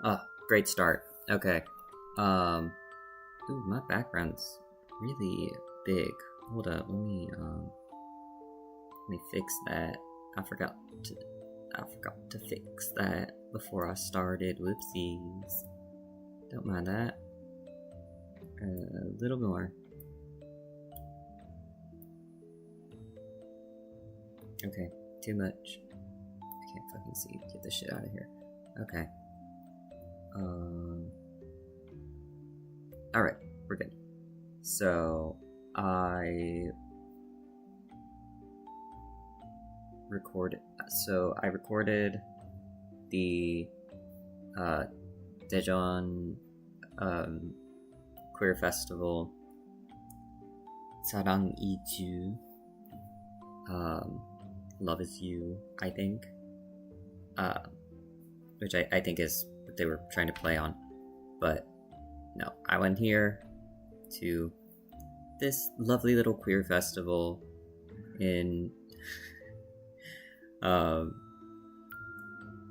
Oh, great start. Okay. Um, ooh, my background's really big. Hold up, let me fix that. I forgot to, I forgot to fix that before I started. Whoopsies. Don't mind that. A little more. Okay, too much. I can't fucking see. Get this shit out of here. Okay. Alright, we're good. So, I recorded the Daejeon Queer Festival Sarang Iju, Love Is You, I think, which I think is what they were trying to play on, but no, I went here to this lovely little queer festival in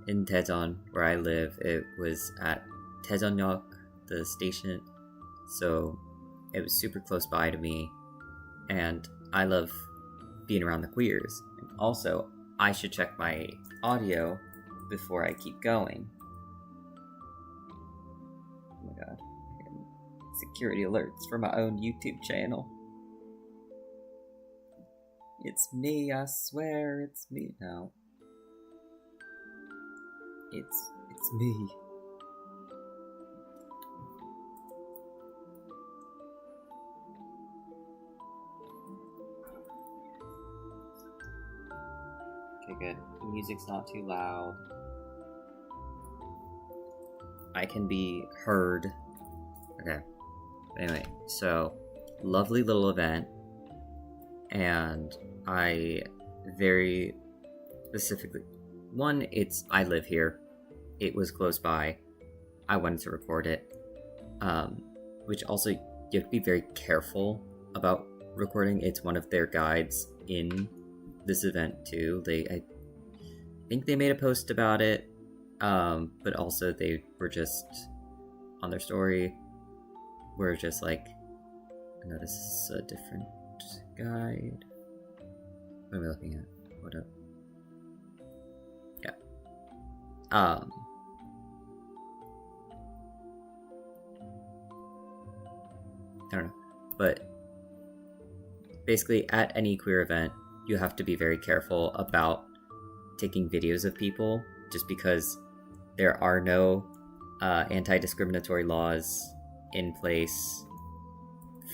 Daejeon, where I live. It was at Daejeon역, the station, so it was super close by to me, and I love being around the queers. And also, I should check my audio before I keep going. Oh my god. Security alerts for my own YouTube channel. It's me, I swear it's me. No. It's me. Okay, good. The music's not too loud. I can be heard. Okay. Anyway, so lovely little event, and I very specifically, one, I live here, it was close by, I wanted to record it, which also you have to be very careful about recording. It's one of their guides in this event too. I think they made a post about it, but also they were just on their story. We're just like, no, this is a different guide. What am I looking at? What up? Yeah. I don't know. But basically, at any queer event, you have to be very careful about taking videos of people, just because there are no anti-discriminatory laws in place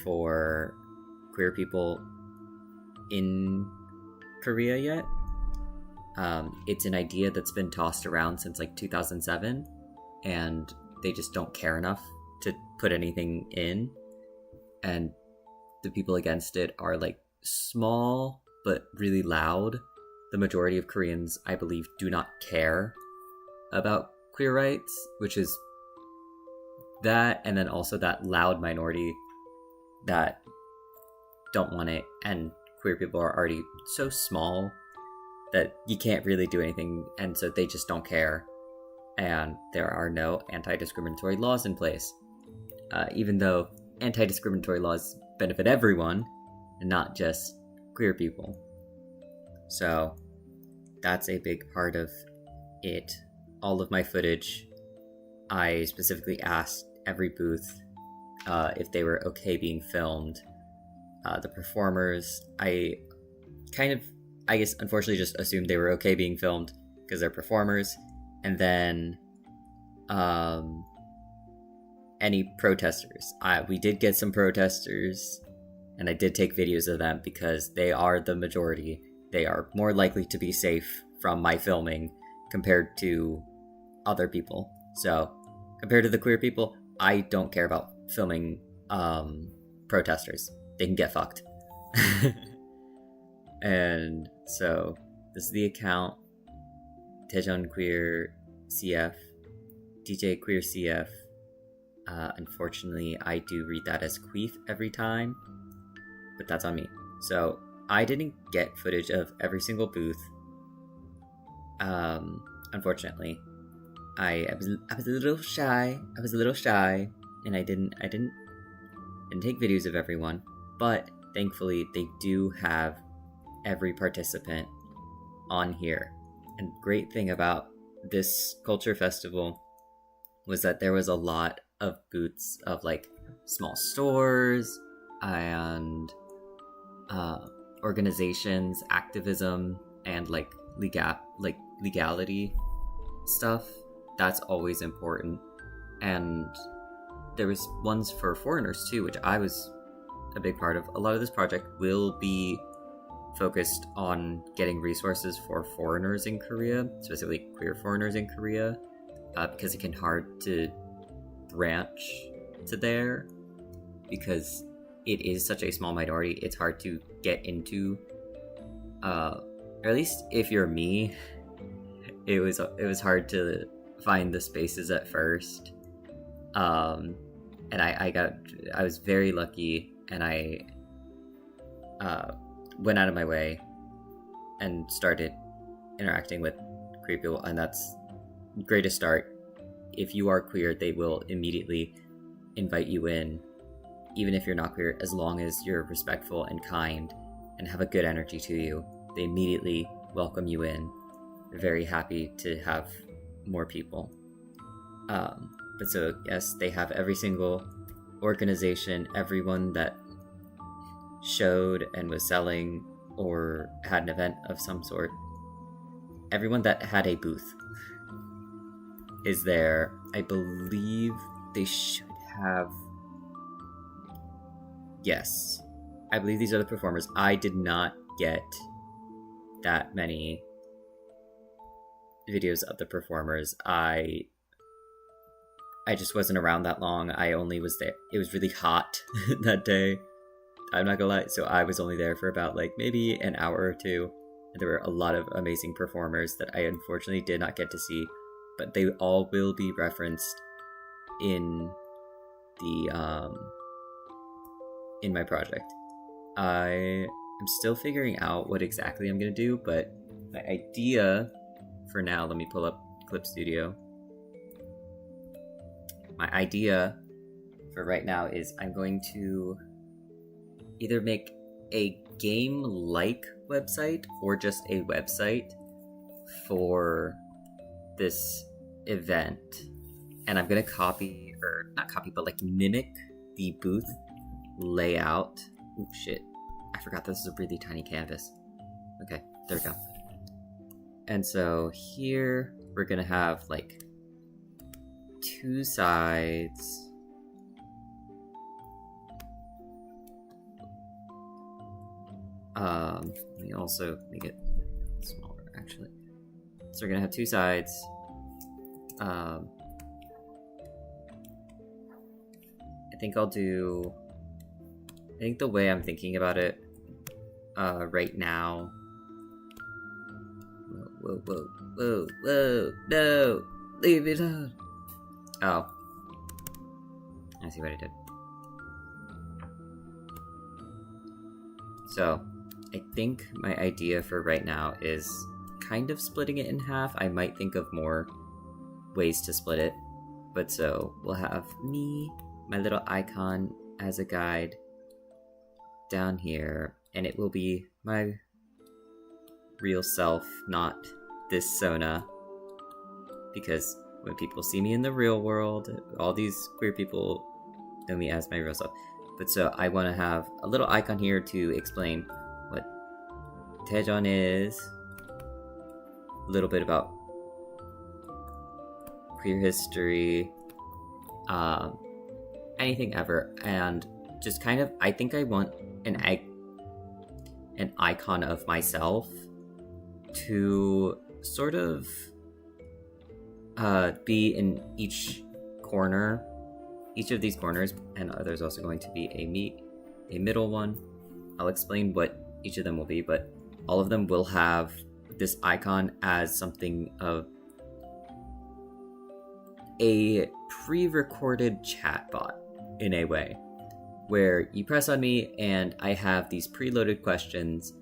for queer people in Korea yet. It's an idea that's been tossed around since like 2007, and they just don't care enough to put anything in, and the people against it are like small but really loud. The majority of Koreans, I believe, do not care about queer rights, which is that, and then also that loud minority that don't want it, and queer people are already so small that you can't really do anything, and so they just don't care, and there are no anti-discriminatory laws in place, even though anti-discriminatory laws benefit everyone and not just queer people. So that's a big part of it. All of my footage, I specifically asked every booth if they were okay being filmed. The performers, I guess unfortunately just assumed they were okay being filmed because they're performers. And then any protesters. We did get some protesters, and I did take videos of them because they are the majority. They are more likely to be safe from my filming compared to other people. So compared to the queer people, I don't care about filming protesters. They can get fucked. And so this is the account, Daejeon Queer CF, DJ Queer CF. Unfortunately, I do read that as Queef every time, but that's on me. So I didn't get footage of every single booth, unfortunately. I was a little shy. I was a little shy, and I didn't take videos of everyone. But thankfully, they do have every participant on here. And great thing about this culture festival was that there was a lot of booths of like small stores and organizations, activism, and like legality stuff. That's always important. And there was ones for foreigners too, which I was a big part of. A lot of this project will be focused on getting resources for foreigners in Korea, specifically queer foreigners in Korea, because it can hard to branch to there because it is such a small minority. It's hard to get into, or at least if you're me, it was hard to find the spaces at first. And I was very lucky, and I went out of my way and started interacting with queer people, and that's great to start. If you are queer, they will immediately invite you in, even if you're not queer, as long as you're respectful and kind and have a good energy to you. They immediately welcome you in. They're very happy to have more people. But so, yes, they have every single organization, everyone that showed and was selling or had an event of some sort. Everyone that had a booth is there. I believe they should have... Yes. I believe these are the performers. I did not get that many videos of the performers. I just wasn't around that long. I only was there. It was really hot that day. I'm not gonna lie. So I was only there for about like maybe an hour or two. And there were a lot of amazing performers that I unfortunately did not get to see, but they all will be referenced in the in my project. I am still figuring out what exactly I'm gonna do, but my idea for now, let me pull up Clip Studio. My idea for right now is I'm going to either make a game-like website or just a website for this event. And I'm gonna copy, or not copy, but like mimic the booth layout. Oh shit, I forgot this is a really tiny canvas. Okay, there we go. And so here we're gonna have like two sides. Let me also make it smaller actually. So we're gonna have two sides. I think the way I'm thinking about it right now. Whoa, no, leave it alone. Oh, I see what I did. So I think my idea for right now is kind of splitting it in half. I might think of more ways to split it, but so we'll have me, my little icon as a guide down here, and it will be my real self, not this Sona, because when people see me in the real world, all these queer people know me as my real self. But so I want to have a little icon here to explain what Taejeon is, a little bit about queer history, anything ever, and just kind of, I think I want an icon of myself to sort of be in each corner, each of these corners, and there's also going to be a middle one. I'll explain what each of them will be, but all of them will have this icon as something of a pre-recorded chatbot in a way, where you press on me and I have these preloaded questions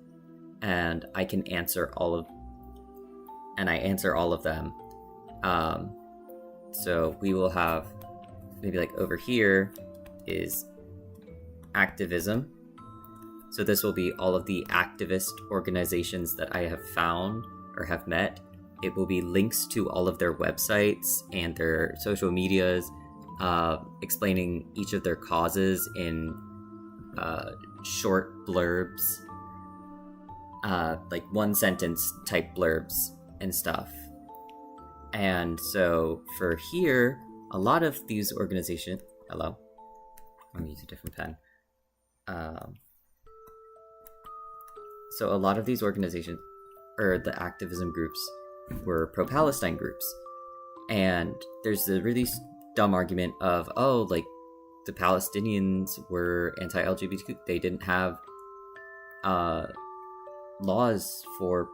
and I can answer all of them. So we will have maybe like over here is activism. So this will be all of the activist organizations that I have found or have met. It will be links to all of their websites and their social medias, explaining each of their causes in short blurbs, like one sentence type blurbs and stuff. And so for here, a lot of these organizations, hello, I'm gonna use a different pen. So a lot of these organizations, or the activism groups, were pro-Palestine groups. And there's the really dumb argument of, oh, like, the Palestinians were anti-LGBTQ. They didn't have laws for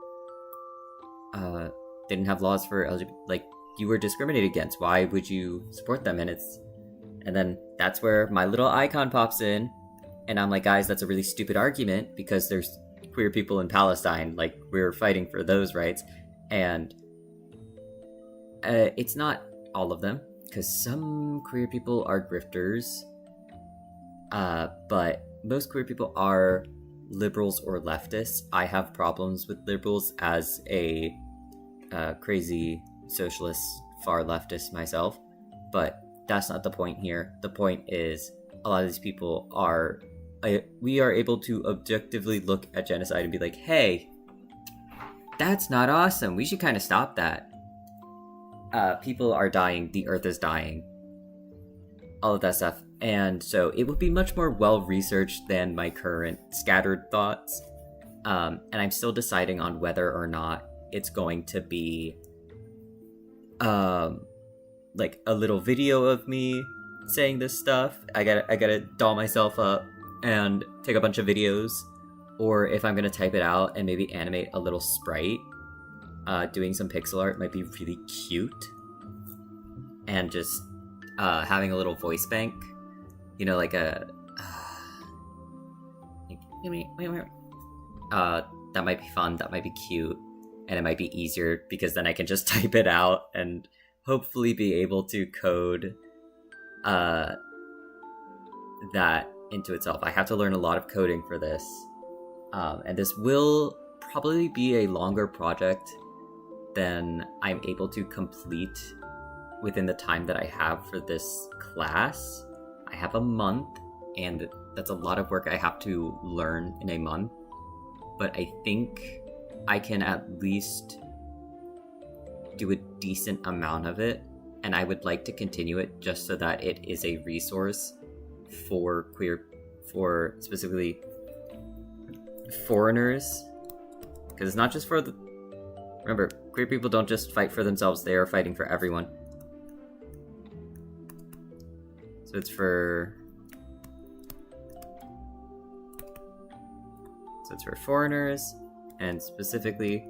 LGBT. Like, you were discriminated against. Why would you support them? And then that's where my little icon pops in, and I'm like, guys, that's a really stupid argument because there's queer people in Palestine. Like, we're fighting for those rights, and it's not all of them, because some queer people are grifters, but most queer people are liberals or leftists. I have problems with liberals as a crazy socialist far leftist myself, but that's not the point here. The point is, a lot of these people are, we are able to objectively look at genocide and be like, hey, that's not awesome. We should kind of stop that. People are dying. The earth is dying. All of that stuff. And so it would be much more well-researched than my current scattered thoughts. And I'm still deciding on whether or not it's going to be like a little video of me saying this stuff. I gotta doll myself up and take a bunch of videos, or if I'm gonna type it out and maybe animate a little sprite. Doing some pixel art might be really cute, and just having a little voice bank, you know, like a that might be fun, that might be cute, and it might be easier because then I can just type it out and hopefully be able to code that into itself. I have to learn a lot of coding for this, and this will probably be a longer project than I'm able to complete within the time that I have for this class. I have a month, and that's a lot of work I have to learn in a month, but I think I can at least do a decent amount of it, and I would like to continue it just so that it is a resource for specifically foreigners, because it's not just for the, remember, queer people don't just fight for themselves, they are fighting for everyone. So it's for foreigners, and specifically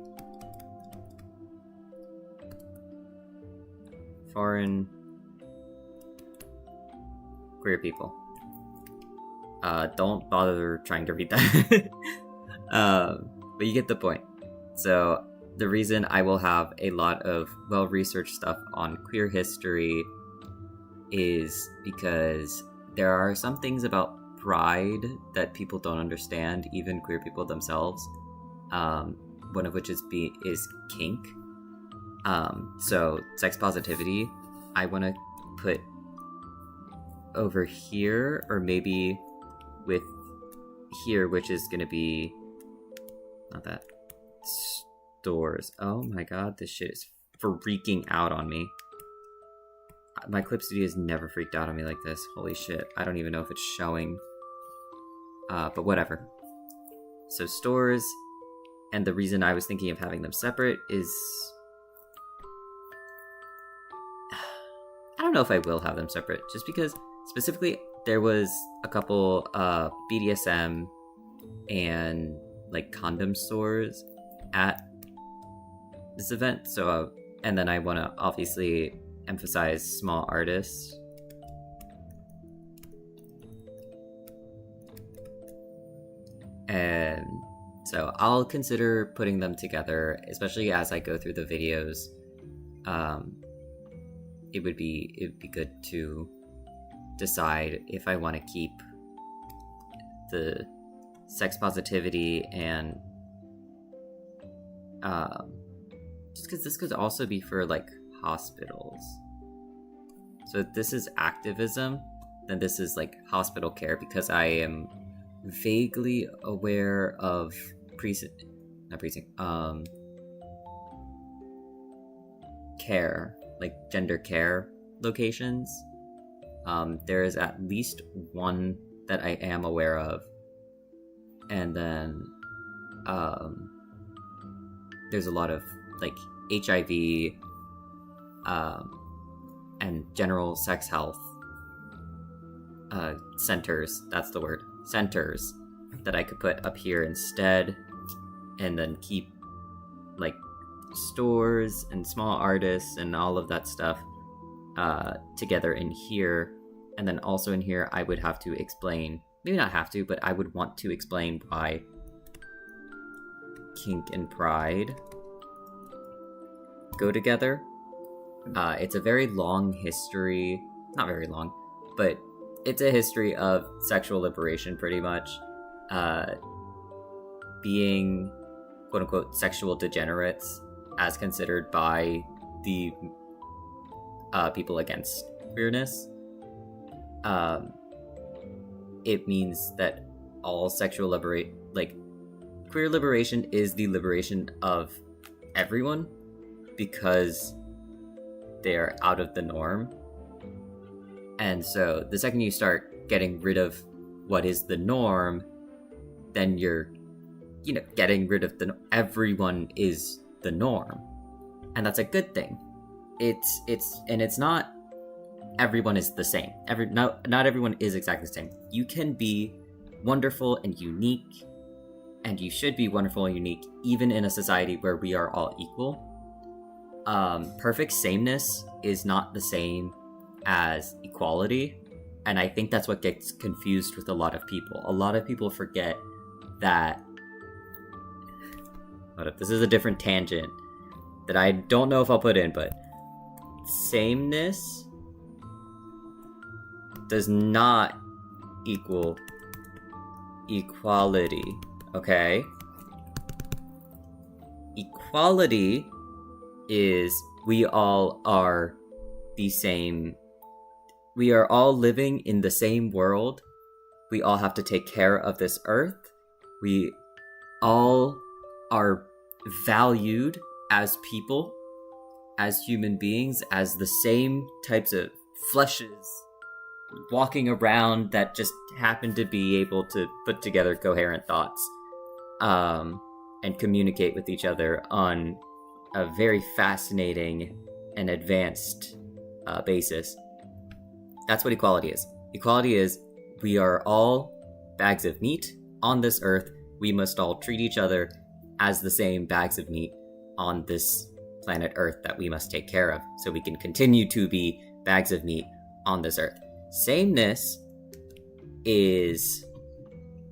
foreign queer people. Don't bother trying to read that. But you get the point. So the reason I will have a lot of well-researched stuff on queer history is because there are some things about pride that people don't understand, even queer people themselves. One of which is kink. So sex positivity, I want to put over here, or maybe with here, which is going to be not that stores. Oh my god, this shit is freaking out on me. My Clip Studio has never freaked out on me like this. Holy shit, I don't even know if it's showing. But whatever. So stores, and the reason I was thinking of having them separate is, I don't know if I will have them separate, just because specifically there was a couple BDSM and like condom stores at this event, so and then I want to obviously emphasize small artists. And so I'll consider putting them together, especially as I go through the videos. it would be good to decide if I want to keep the sex positivity and just because this could also be for like hospitals. So if this is activism, then this is like hospital care, because I am vaguely aware of care, like gender care locations. There is at least one that I am aware of, and then there's a lot of like HIV and general sex health centers, that's the word, centers, that I could put up here instead, and then keep like stores and small artists and all of that stuff together in here. And then also in here I would have to explain, maybe not have to, but I would want to explain why kink and pride go together. It's a very long history, not very long, but it's a history of sexual liberation, pretty much. Being quote-unquote sexual degenerates as considered by the people against queerness. It means that all sexual queer liberation is the liberation of everyone, because they're out of the norm. And so the second you start getting rid of what is the norm, then you're, getting rid of everyone is the norm. And that's a good thing. It's not everyone is the same. Not everyone is exactly the same. You can be wonderful and unique, and you should be wonderful and unique even in a society where we are all equal. Perfect sameness is not the same as equality, and I think that's what gets confused with a lot of people. A lot of people forget that. This is a different tangent that I don't know if I'll put in, but sameness does not equal equality, okay? Equality is we all are the same. We are all living in the same world. We all have to take care of this earth. We all are valued as people, as human beings, as the same types of fleshes walking around that just happen to be able to put together coherent thoughts and communicate with each other on a very fascinating and advanced basis. That's what equality is. Equality is we are all bags of meat on this earth. We must all treat each other as the same bags of meat on this planet Earth that we must take care of, so we can continue to be bags of meat on this earth. Sameness is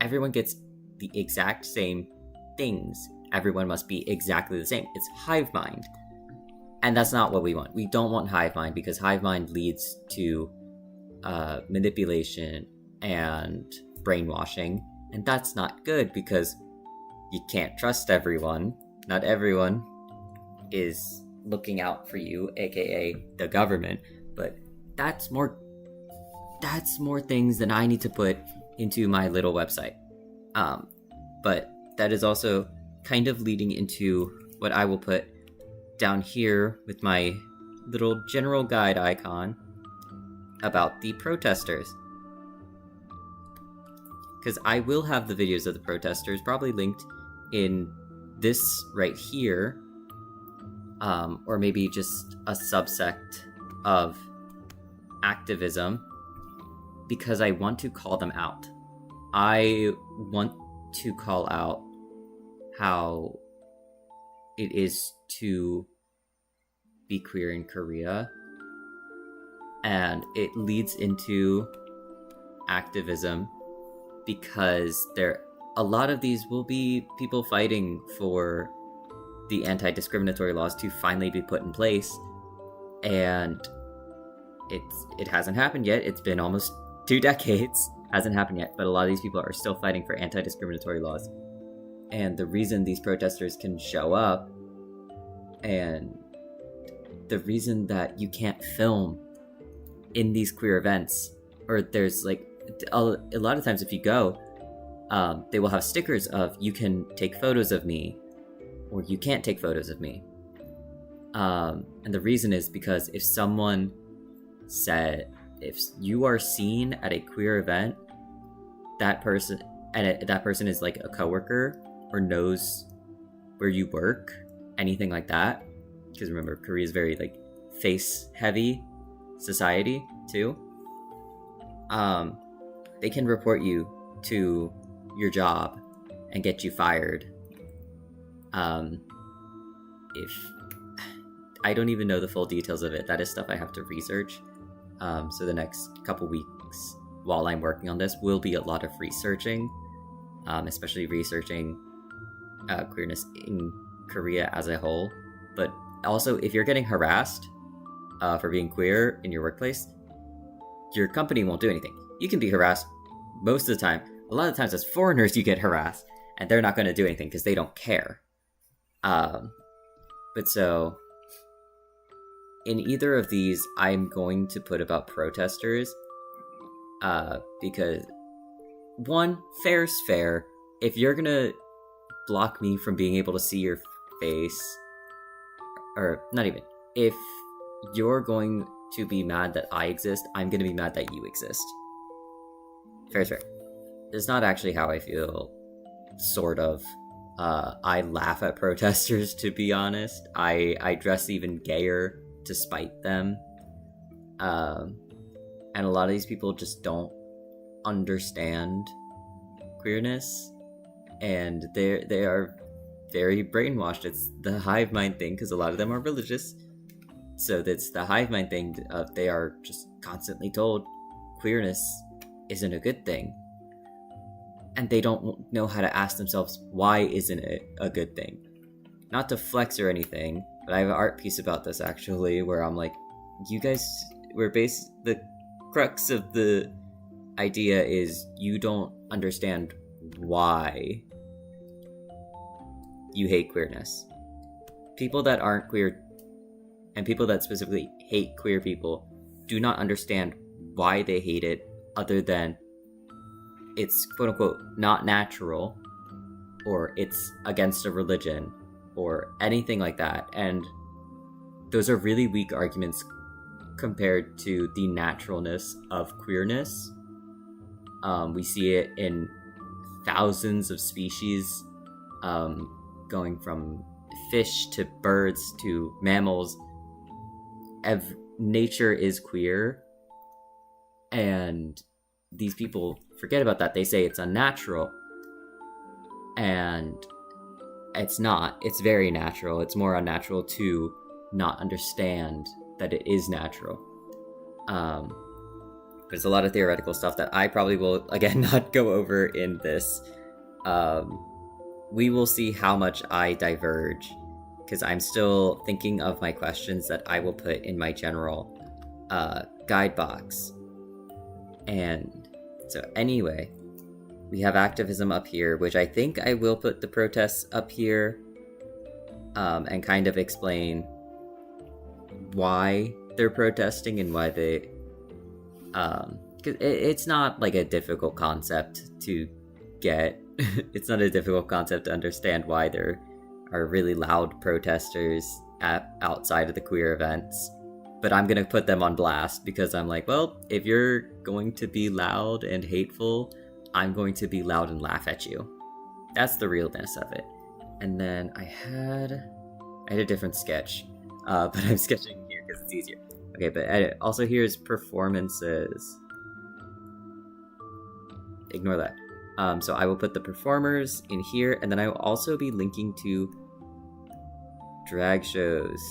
everyone gets the exact same things. Everyone must be exactly the same. It's hive mind. And that's not what we want. We don't want hive mind, because hive mind leads to manipulation and brainwashing. And that's not good, because you can't trust everyone. Not everyone is looking out for you, aka the government. But that's more things than I need to put into my little website. But that is also kind of leading into what I will put down here with my little general guide icon about the protesters. Because I will have the videos of the protesters probably linked in this right here, or maybe just a subsect of activism, because I want to call them out. I want to call out how it is to be queer in Korea, and it leads into activism, because a lot of these will be people fighting for the anti-discriminatory laws to finally be put in place, and it hasn't happened yet. It's been almost 2 decades. Hasn't happened yet, but a lot of these people are still fighting for anti-discriminatory laws. And the reason these protesters can show up, and the reason that you can't film in these queer events, or there's like a lot of times if you go, they will have stickers of you can take photos of me or you can't take photos of me. And the reason is because if you are seen at a queer event, that person is like a coworker or knows where you work, anything like that. Because remember, Korea is very like face heavy society too. They can report you to your job and get you fired. If I don't even know the full details of it, that is stuff I have to research. So the next couple weeks while I'm working on this will be a lot of researching, especially researching queerness in Korea as a whole. But also, if you're getting harassed for being queer in your workplace, your company won't do anything. You can be harassed most of the time. A lot of times as foreigners you get harassed, and they're not going to do anything because they don't care. But so, in either of these, I'm going to put about protesters, because, one, fair's fair. If you're going to block me from being able to see your face, or not even, if you're going to be mad that I exist, I'm going to be mad that you exist. Fair's fair. It's not actually how I feel, sort of. I laugh at protesters, to be honest. I dress even gayer to spite them. And a lot of these people just don't understand queerness. And they are very brainwashed. It's the hive mind thing, because a lot of them are religious. So that's the hive mind thing of they are just constantly told queerness isn't a good thing. And they don't know how to ask themselves, why isn't it a good thing? Not to flex or anything, but I have an art piece about this actually, where I'm like, you guys, the crux of the idea is you don't understand why you hate queerness. People that aren't queer, and people that specifically hate queer people, do not understand why they hate it, other than it's quote-unquote not natural, or it's against a religion, or anything like that. And those are really weak arguments compared to the naturalness of queerness. We see it in thousands of species, going from fish to birds to mammals. Nature is queer, and these people forget about that. They say it's unnatural, and it's not. It's very natural. It's more unnatural to not understand that it is natural. There's a lot of theoretical stuff that I probably will, again, not go over in this. We will see how much I diverge, because I'm still thinking of my questions that I will put in my general guide box. And so anyway, we have activism up here, which I think I will put the protests up here, and kind of explain why they're protesting and why they, because it's not like a difficult concept to get. It's not a difficult concept to understand why there are really loud protesters outside of the queer events. But I'm going to put them on blast, because I'm like, well, if you're going to be loud and hateful, I'm going to be loud and laugh at you. That's the realness of it. And then I had a different sketch, but I'm sketching here because it's easier. Okay, but also here's performances. Ignore that. So I will put the performers in here, and then I will also be linking to drag shows.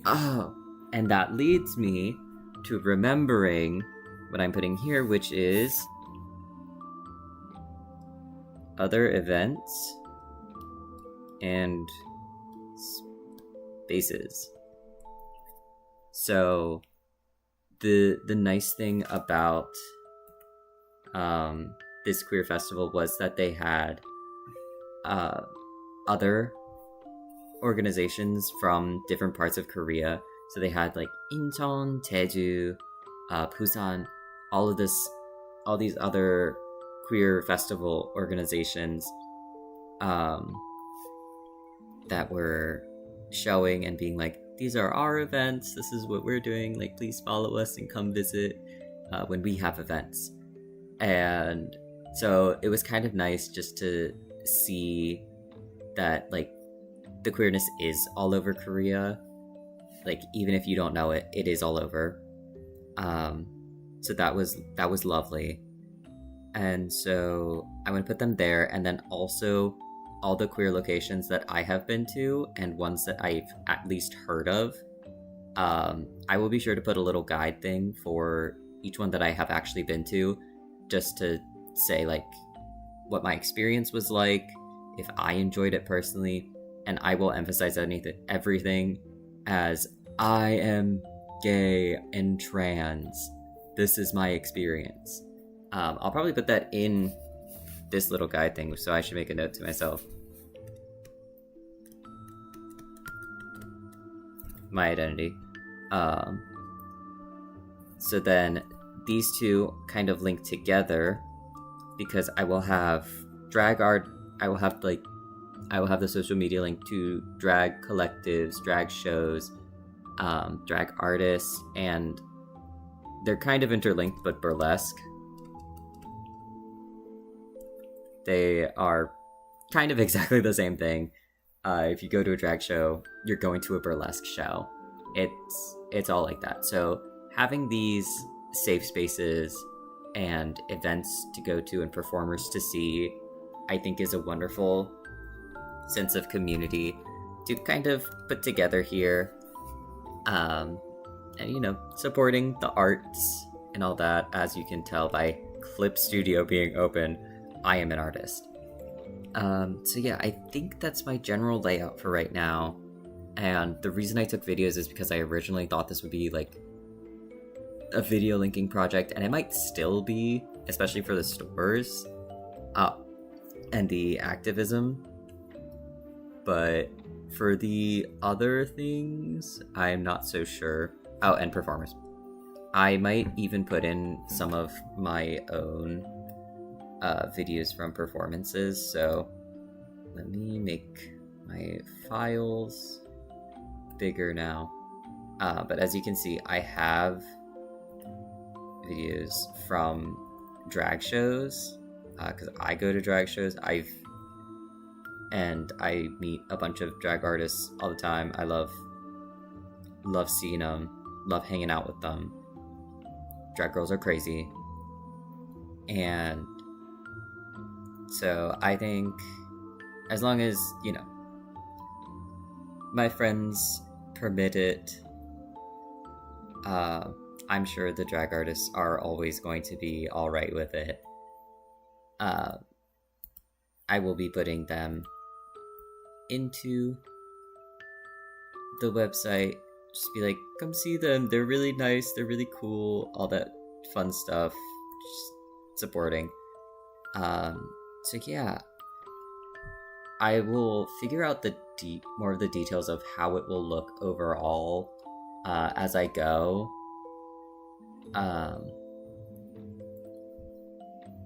Oh, and that leads me to remembering what I'm putting here, which is other events and spaces. So the nice thing about this queer festival was that they had other organizations from different parts of Korea. So they had like Incheon, Jeju, Busan, all these other queer festival organizations that were showing and being like, these are our events, this is what we're doing, like please follow us and come visit when we have events. And so it was kind of nice just to see that like the queerness is all over Korea. Like even if you don't know it, it is all over. So that was lovely. And so I want to put them there, and then also all the queer locations that I have been to and ones that I've at least heard of. I will be sure to put a little guide thing for each one that I have actually been to, just to say like what my experience was like, if I enjoyed it personally, and I will emphasize everything as I am gay and trans. This is my experience. I'll probably put that in this little guide thing, so I should make a note to myself. My identity. So then these two kind of link together because I will have drag art. I will have the social media link to drag collectives, drag shows, drag artists, and they're kind of interlinked but burlesque. They are kind of exactly the same thing. If you go to a drag show, you're going to a burlesque show. It's all like that. So having these safe spaces and events to go to and performers to see, I think is a wonderful sense of community to kind of put together here. And supporting the arts and all that. As you can tell by Clip Studio being open, I am an artist. So yeah, I think that's my general layout for right now. And the reason I took videos is because I originally thought this would be like a video linking project, and it might still be, especially for the stores and the activism. But for the other things, I'm not so sure. Oh, and performers. I might even put in some of my own videos from performances. So let me make my files bigger now. But as you can see, I have videos from drag shows because I go to drag shows. I meet a bunch of drag artists all the time. I love seeing them, love hanging out with them. Drag girls are crazy. And so I think as long as, my friends permit it, I'm sure the drag artists are always going to be alright with it. I will be putting them into the website. Just be like, come see them. They're really nice. They're really cool. All that fun stuff. Just supporting. So yeah, I will figure out more of the details of how it will look overall as I go.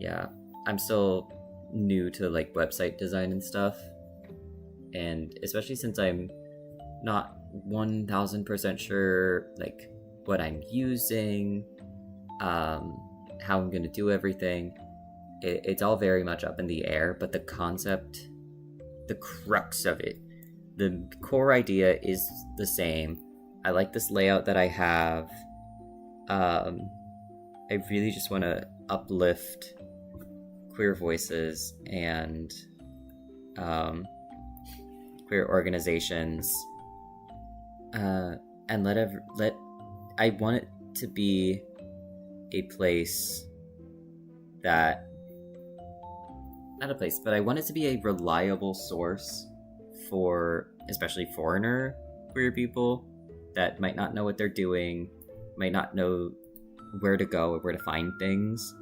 Yeah, I'm still new to like website design and stuff, and especially since I'm not 1000% sure like what I'm using, how I'm gonna do everything. It's all very much up in the air, but the concept, the crux of it, the core idea is the same. I like this layout that I have. I really just want to uplift queer voices and queer organizations, and I want it to be a place that, not a place, but I want it to be a reliable source for especially foreigner queer people that might not know what they're doing, might not know where to go or where to find things.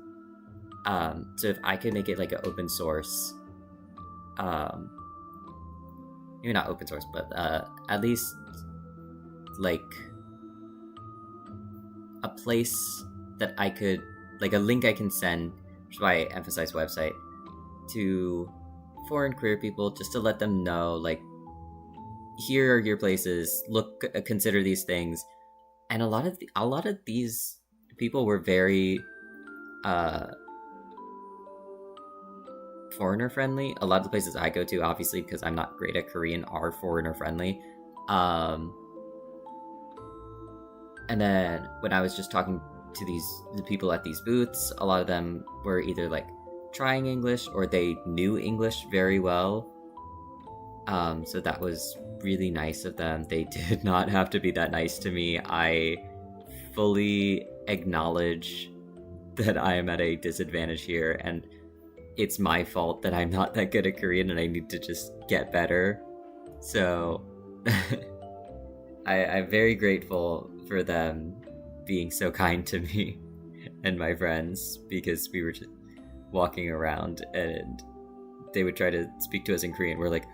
So if I could make it like an open source, maybe not open source, but at least like a place that I could, like a link I can send, which is why I emphasize website, to foreign queer people, just to let them know, like, here are your places, look, consider these things. And a lot of these people were very foreigner friendly. A lot of the places I go to, obviously because I'm not great at Korean, are foreigner friendly. And then when I was just talking to the people at these booths, a lot of them were either like trying English or they knew English very well. So that was really nice of them. They did not have to be that nice to me. I fully acknowledge that I am at a disadvantage here, and it's my fault that I'm not that good at Korean and I need to just get better. So I'm very grateful for them being so kind to me and my friends, because we were just walking around and they would try to speak to us in Korean. We're like,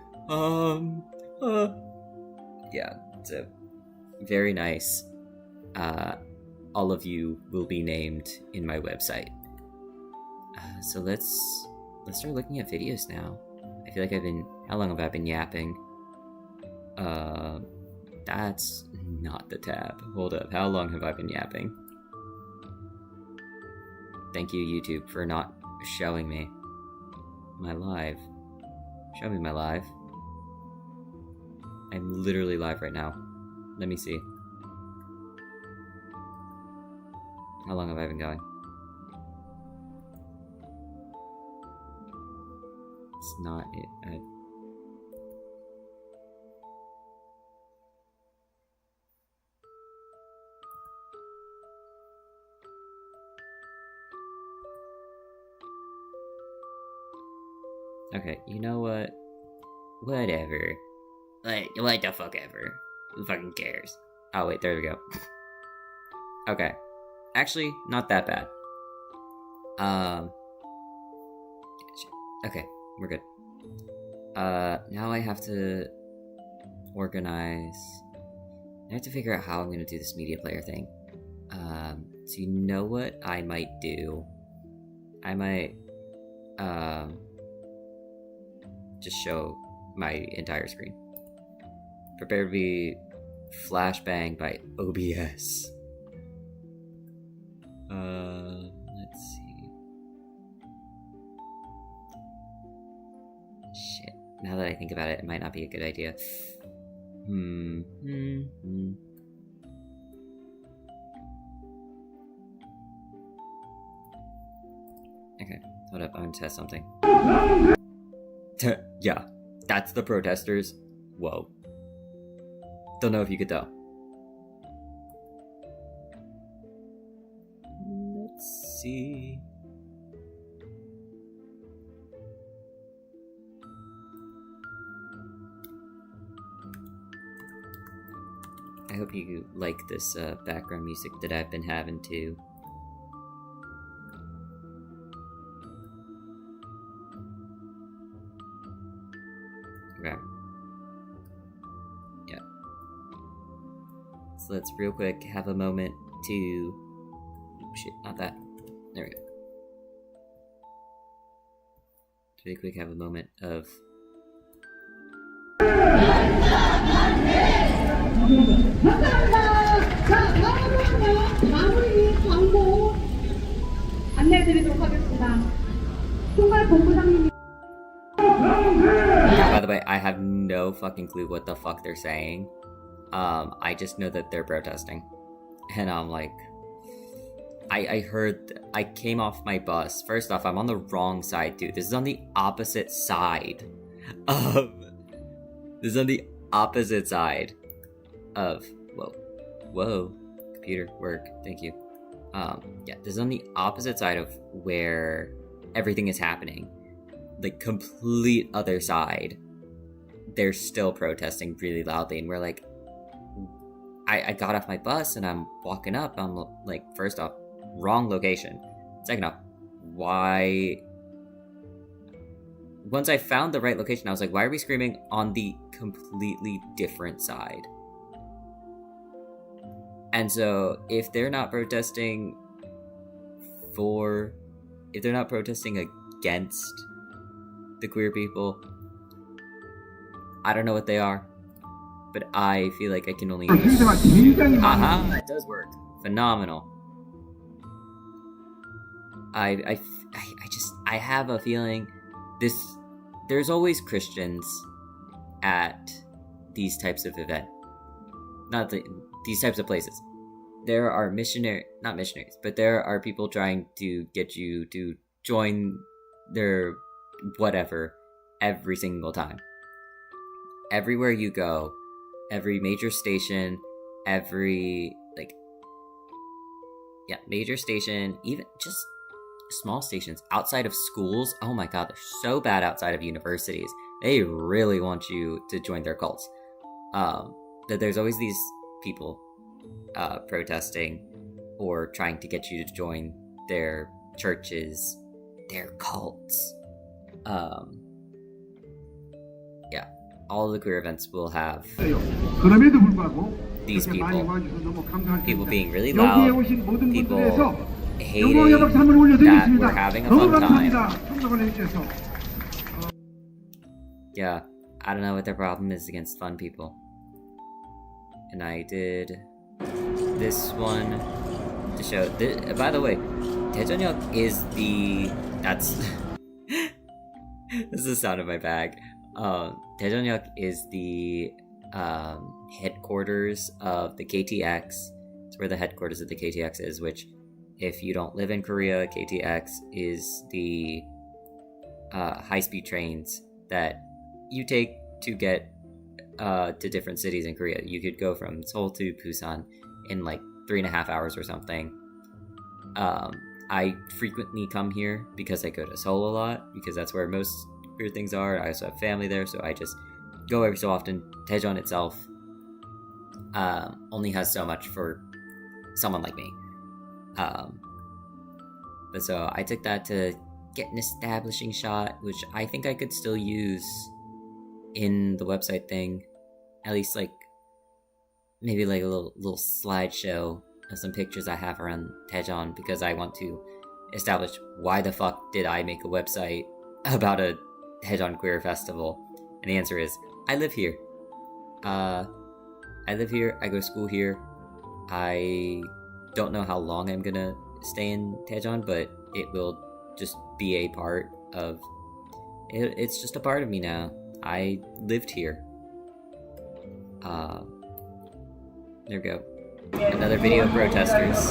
yeah, so very nice. All of you will be named in my website. So let's start looking at videos now. I feel like how long have I been yapping? That's not the tab. Hold up, how long have I been yapping? Thank you, YouTube, for not showing me my live. Show me my live. I'm literally live right now. Let me see. How long have I been going? It's not it. Okay, you know what? Whatever. What the fuck ever. Who fucking cares? Oh wait, there we go. Okay. Actually, not that bad. Okay, we're good. Now I have to organize. I have to figure out how I'm gonna do this media player thing. So you know what I might do? I might, just show my entire screen. Prepare to be flashbang by OBS. Let's see. Shit. Now that I think about it, it might not be a good idea. Okay, hold up, I'm gonna test something. Yeah, that's the protesters. Whoa. Don't know if you could tell. Let's see. I hope you like this background music that I've been having too. Okay. Yeah. So let's real quick have a moment to... Oh, shit, not that. There we go. Really quick have a moment of... 안내드리도록 하겠습니다. 총괄 본부장님. By the way, I have no fucking clue what the fuck they're saying. I just know that they're protesting. And I'm like... I heard... I came off my bus. First off, I'm on the wrong side, dude. This is on the opposite side of... This is on the opposite side of... Whoa. Computer, work. Thank you. Yeah, this is on the opposite side of where everything is happening. The complete other side. They're still protesting really loudly, and we're like... I got off my bus, and I'm walking up, I'm like, first off, wrong location. Second off, why... Once I found the right location, I was like, why are we screaming on the completely different side? And so, if they're not protesting if they're not protesting against the queer people, I don't know what they are, but I feel like I can only use... Aha! It does work. Phenomenal. I have a feeling there's always Christians at these types of events. These types of places. There are not missionaries, but there are people trying to get you to join their whatever every single time. Everywhere you go, every major station, major station, even just small stations outside of schools. Oh my god, they're so bad outside of universities. They really want you to join their cults. That there's always these people protesting or trying to get you to join their churches, their cults. All of the queer events will have these people being really loud, people hating that we're having a fun time. Yeah, I don't know what their problem is against fun people. And I did this one to show. By the way, Daejeonyeok is that's this is the sound of my bag. Daejeonyeok is the headquarters of the KTX. It's where the headquarters of the KTX is, which, if you don't live in Korea, KTX is the high-speed trains that you take to get to different cities in Korea. You could go from Seoul to Busan in like 3.5 hours or something. I frequently come here because I go to Seoul a lot, because that's where most weird things are. I also have family there, so I just go every so often. Daejeon itself only has so much for someone like me. But so I took that to get an establishing shot, which I think I could still use in the website thing. At least maybe a little slideshow of some pictures I have around Daejeon, because I want to establish why the fuck did I make a website about a Daejeon Queer Festival. And the answer is, I live here. I live here, I go to school here. I don't know how long I'm gonna stay in Daejeon, but it will just be a part of it. It's just a part of me now. I lived here. There we go. Another video of protesters.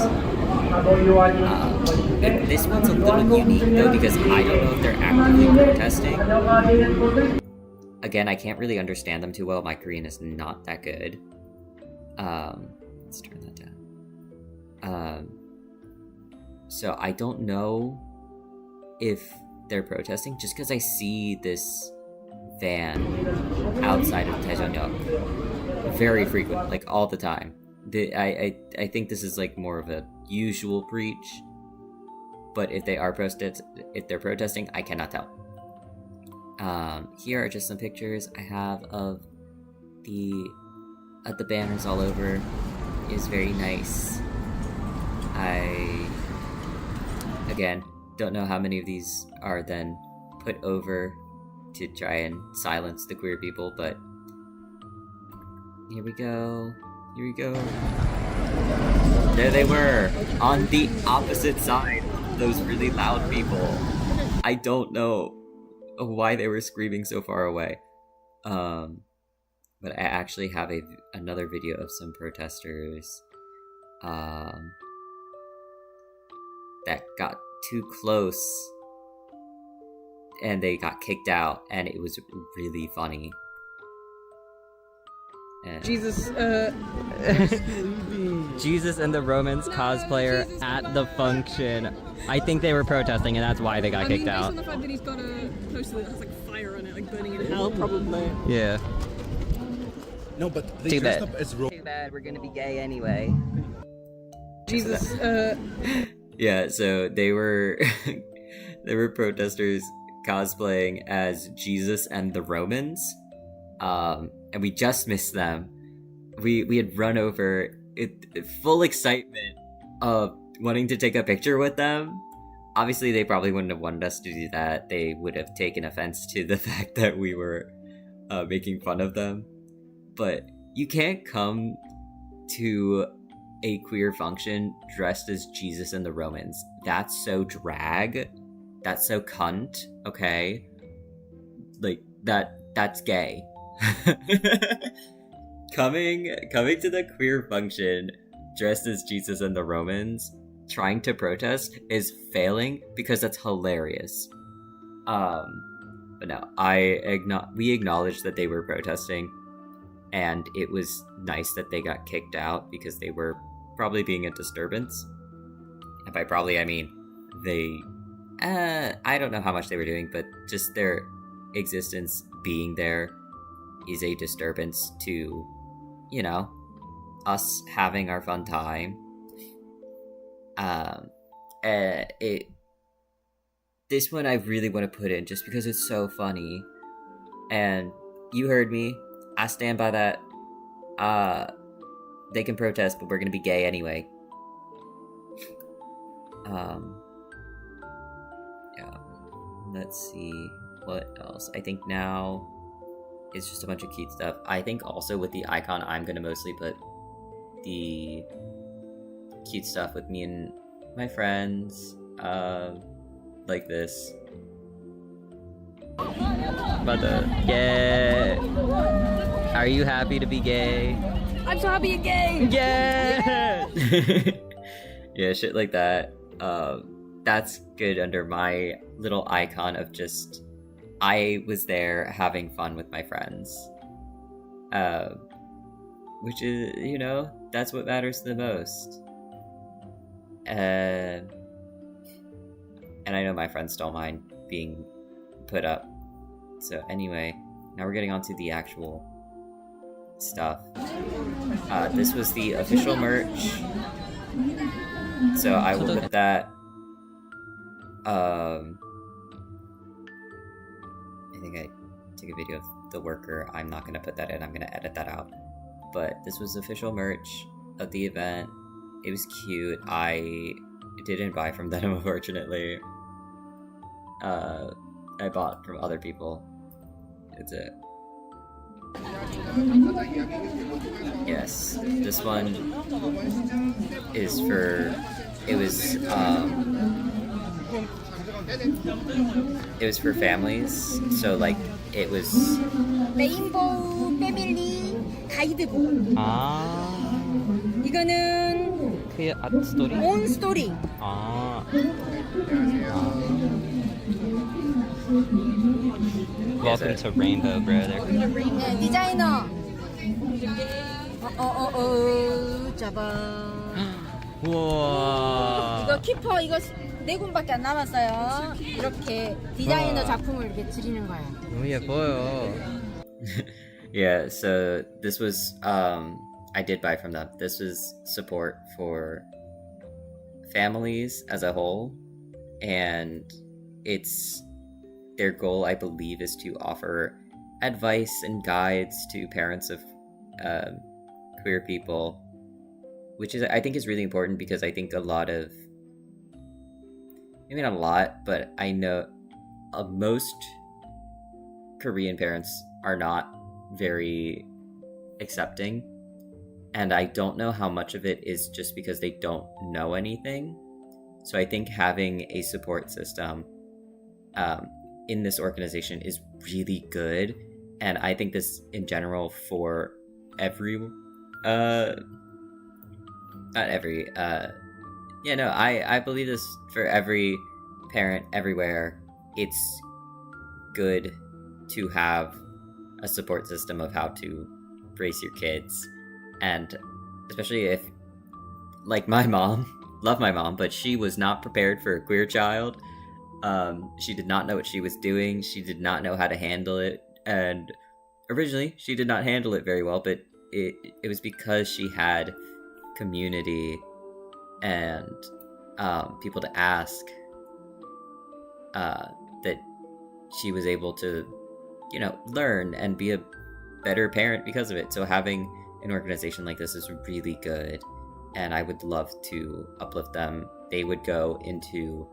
This one's a little unique though, because I don't know if they're actively protesting. Again, I can't really understand them too well. My Korean is not that good. Let's turn that down. So I don't know if they're protesting, just because I see this van outside of Daejeonyeok very frequent, like all the time. I think this is like more of a usual breach, but if they're protesting, I cannot tell. Here are just some pictures I have of the banners all over. It's very nice. I again don't know how many of these are then put over to try and silence the queer people, but here we go. Here we go. There they were, on the opposite side of those really loud people. I don't know why they were screaming so far away. But I actually have another video of some protesters that got too close and they got kicked out, and it was really funny. Jesus Jesus and the Romans cosplayer Jesus at the function. I think they were protesting, and that's why they got kicked out. Based on the fact that he's got a poster that has like fire on it, like burning in hell, probably. Yeah. No, but they Too dressed bad. up as Too bad, we're gonna be gay anyway. Jesus Yeah, so they were they were protesters cosplaying as Jesus and the Romans, and we just missed them. We had run over it, full excitement of wanting to take a picture with them. Obviously, they probably wouldn't have wanted us to do that. They would have taken offense to the fact that we were making fun of them. But you can't come to a queer function dressed as Jesus and the Romans. That's so drag. That's so cunt. Okay, like that's gay. coming to the queer function dressed as Jesus and the Romans, trying to protest is failing because that's hilarious. But no, we acknowledged that they were protesting, and it was nice that they got kicked out because they were probably being a disturbance. And by probably, I mean they. I don't know how much they were doing, but just their existence being there is a disturbance to, you know, us having our fun time. This one I really want to put in just because it's so funny, and you heard me. I stand by that. They can protest, but we're gonna be gay anyway. Yeah. Let's see what else. I think now it's just a bunch of cute stuff. I think also with the icon, I'm gonna mostly put the cute stuff with me and my friends, like this. About the gay. Are you happy to be gay? I'm so happy you're gay! Yeah! Yeah, shit like that. That's good under my little icon of just I was there having fun with my friends. Which is, you know, that's what matters the most. And I know my friends don't mind being put up. So anyway, now we're getting on to the actual stuff. This was the official merch. So I will put that. I think I took a video of the worker. I'm not gonna put that in. I'm gonna edit that out. But this was official merch of the event. It was cute. I didn't buy from them, unfortunately. I bought from other people. That's it. Yes, this one is for. It was for families. So like it was. 레인보우 패밀리 가이드북. 아. 이거는 그 아트 스토리? 온 스토리. 아. Welcome to Rainbow, brother. 네, 디자이너. 잡아. 우와. 이거 키퍼 이거 4군밖에 안 남았어요. 이렇게 디자이너 작품을 이렇게 드리는 거야. 너무 예뻐요. Yeah, so this was I did buy from them. This was support for families as a whole, and it's their goal, I believe, is to offer advice and guides to parents of queer people, which is I think is really important because I think a lot of, maybe not a lot, but I know most Korean parents are not very accepting, and I don't know how much of it is just because they don't know anything. So I think having a support system in this organization is really good, and I think this in general for every not every yeah, no, I believe this for every parent everywhere. It's good to have a support system of how to raise your kids, and especially if, like my mom, love my mom, but she was not prepared for a queer child. She did not know what she was doing. She did not know how to handle it, and originally she did not handle it very well, but it was because she had community and people to ask, that she was able to, learn and be a better parent because of it. So having an organization like this is really good, and I would love to uplift them. They would go into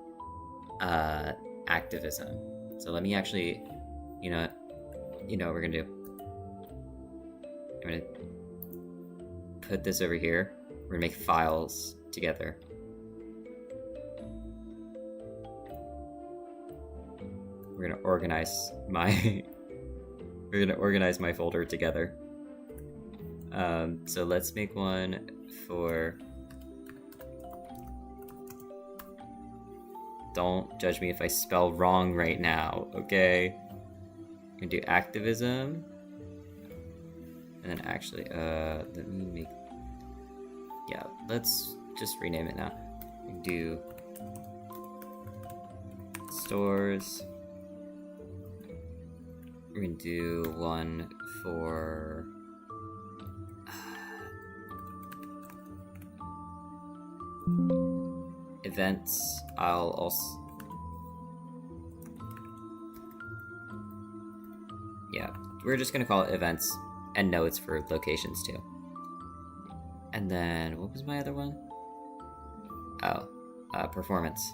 activism. So let me actually, what we're gonna do. I'm gonna put this over here. We're gonna make files together. We're gonna organize my folder together. So let's make one for. Don't judge me if I spell wrong right now, okay? I'm gonna do activism. And then actually, let me make. Yeah, let's just rename it now. We can do stores. We're gonna do one for events. I'll also, yeah, we're just gonna call it events and notes for locations too. And then what was my other one? Oh, performance.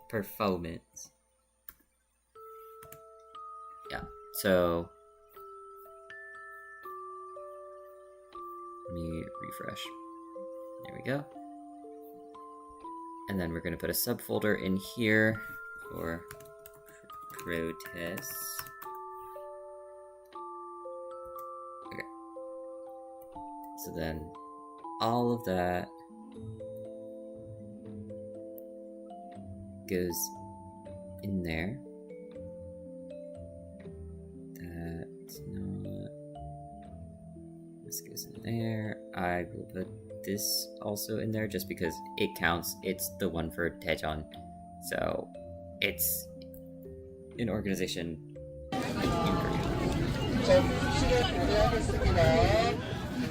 Performance. Yeah, so let me refresh. There we go. And then we're going to put a subfolder in here for protests. Okay. So then all of that goes in there. That's not. This goes in there. I will put this also in there just because it counts. It's the one for Daejeon, so it's an organization in Korea.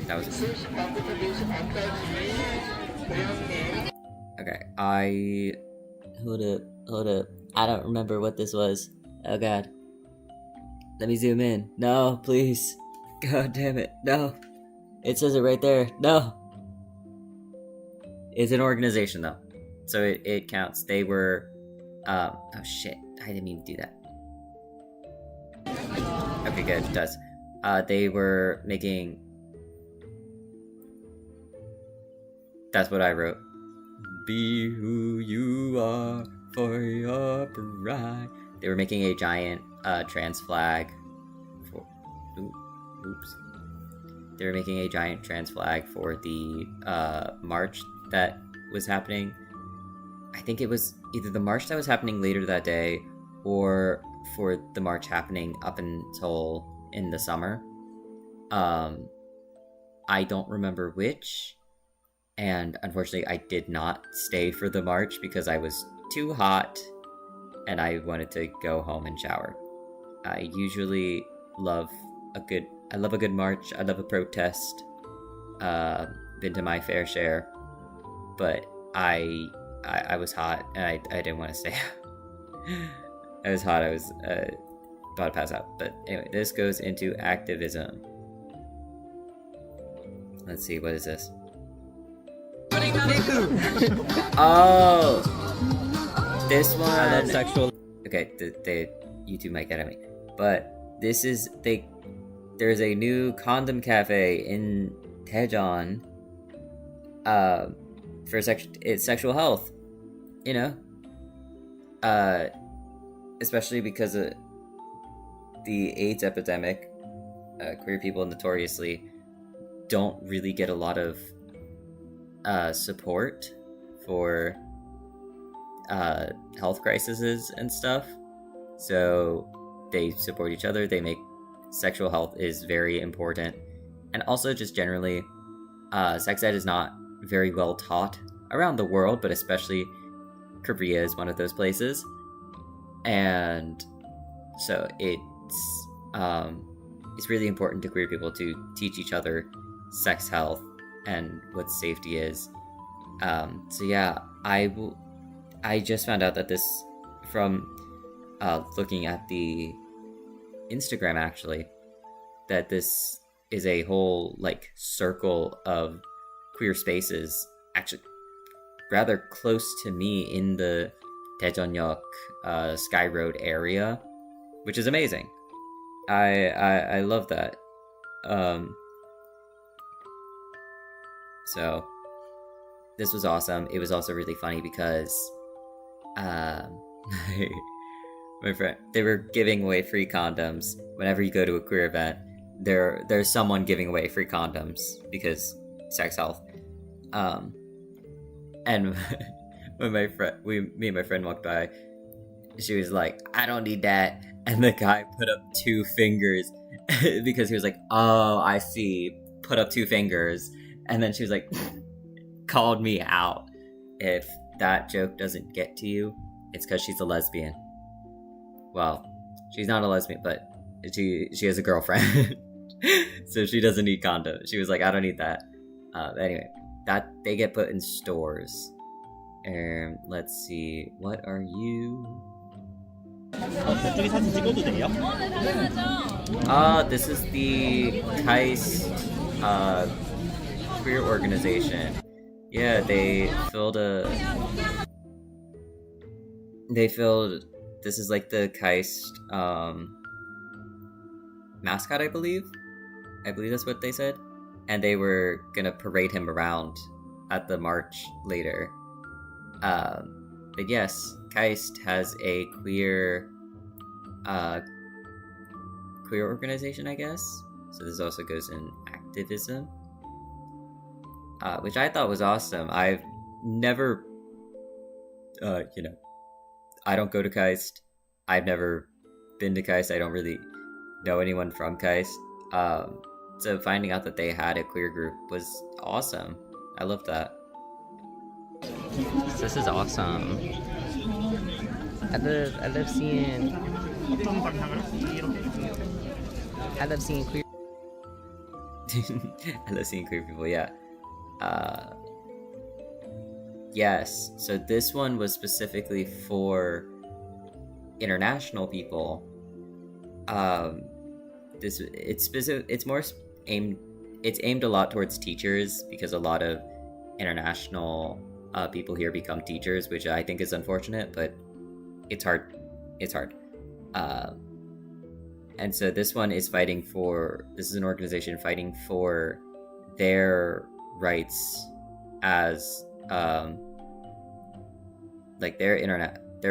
That was it. Okay, hold up. I don't remember what this was. Oh god. Let me zoom in. No, please. God damn it. No. It says it right there. No. It's an organization though, so it counts. They were, oh shit, I didn't mean to do that. Okay, good, it does. They were making. That's what I wrote. Be who you are for your pride. They were making a giant trans flag. Oops. They were making a giant trans flag for the march that was happening. I think it was either the march that was happening later that day or for the march happening up until in the summer. I don't remember which, and unfortunately I did not stay for the march because I was too hot and I wanted to go home and shower. I usually love a good march. I love a protest. Been to my fair share. But I was hot and I didn't want to stay. I was hot. I was about to pass out. But anyway, this goes into activism. Let's see, what is this? Oh, this one. I love sexual. Okay, YouTube might get at me, but this is There's a new condom cafe in Daejeon. For it's sexual health, especially because of the AIDS epidemic. Queer people notoriously don't really get a lot of support for health crises and stuff, so they support each other. They make sexual health is very important, and also just generally, sex ed is not very well taught around the world, but especially Korea is one of those places, and so it's really important to queer people to teach each other sex health and what safety is. So yeah, I just found out that this from looking at the Instagram actually, that this is a whole like circle of queer spaces, actually rather close to me in the Daejeonyeok Sky Road area, which is amazing. I love that. So this was awesome. It was also really funny because my friend, they were giving away free condoms. Whenever you go to a queer event, there's someone giving away free condoms because sex health. And when me and my friend walked by, she was like, "I don't need that," and the guy put up 2 fingers because he was like, "Oh, I see." Put up 2 fingers, and then she was like, called me out. If that joke doesn't get to you, it's because she's a lesbian. Well, she's not a lesbian, but she has a girlfriend, so she doesn't need condoms. She was like, "I don't need that." Anyway, that they get put in stores. Let's see, what are you? 저쪽에 사진 찍어도 돼요? This is the KAIST queer organization. Yeah, they filled. This is like the KAIST mascot, I believe. I believe that's what they said. And they were gonna parade him around at the march later. But yes, KAIST has a queer organization, I guess. So this also goes in activism, which I thought was awesome. I've never, I don't go to KAIST. I've never been to KAIST. I don't really know anyone from KAIST. So finding out that they had a queer group was awesome. I love that. This is awesome. I love seeing queer. I love seeing queer people. Yeah. Yes. So this one was specifically for international people. It's aimed a lot towards teachers because a lot of international people here become teachers, which I think is unfortunate, but it's hard. And so this one is this is an organization fighting for their rights as their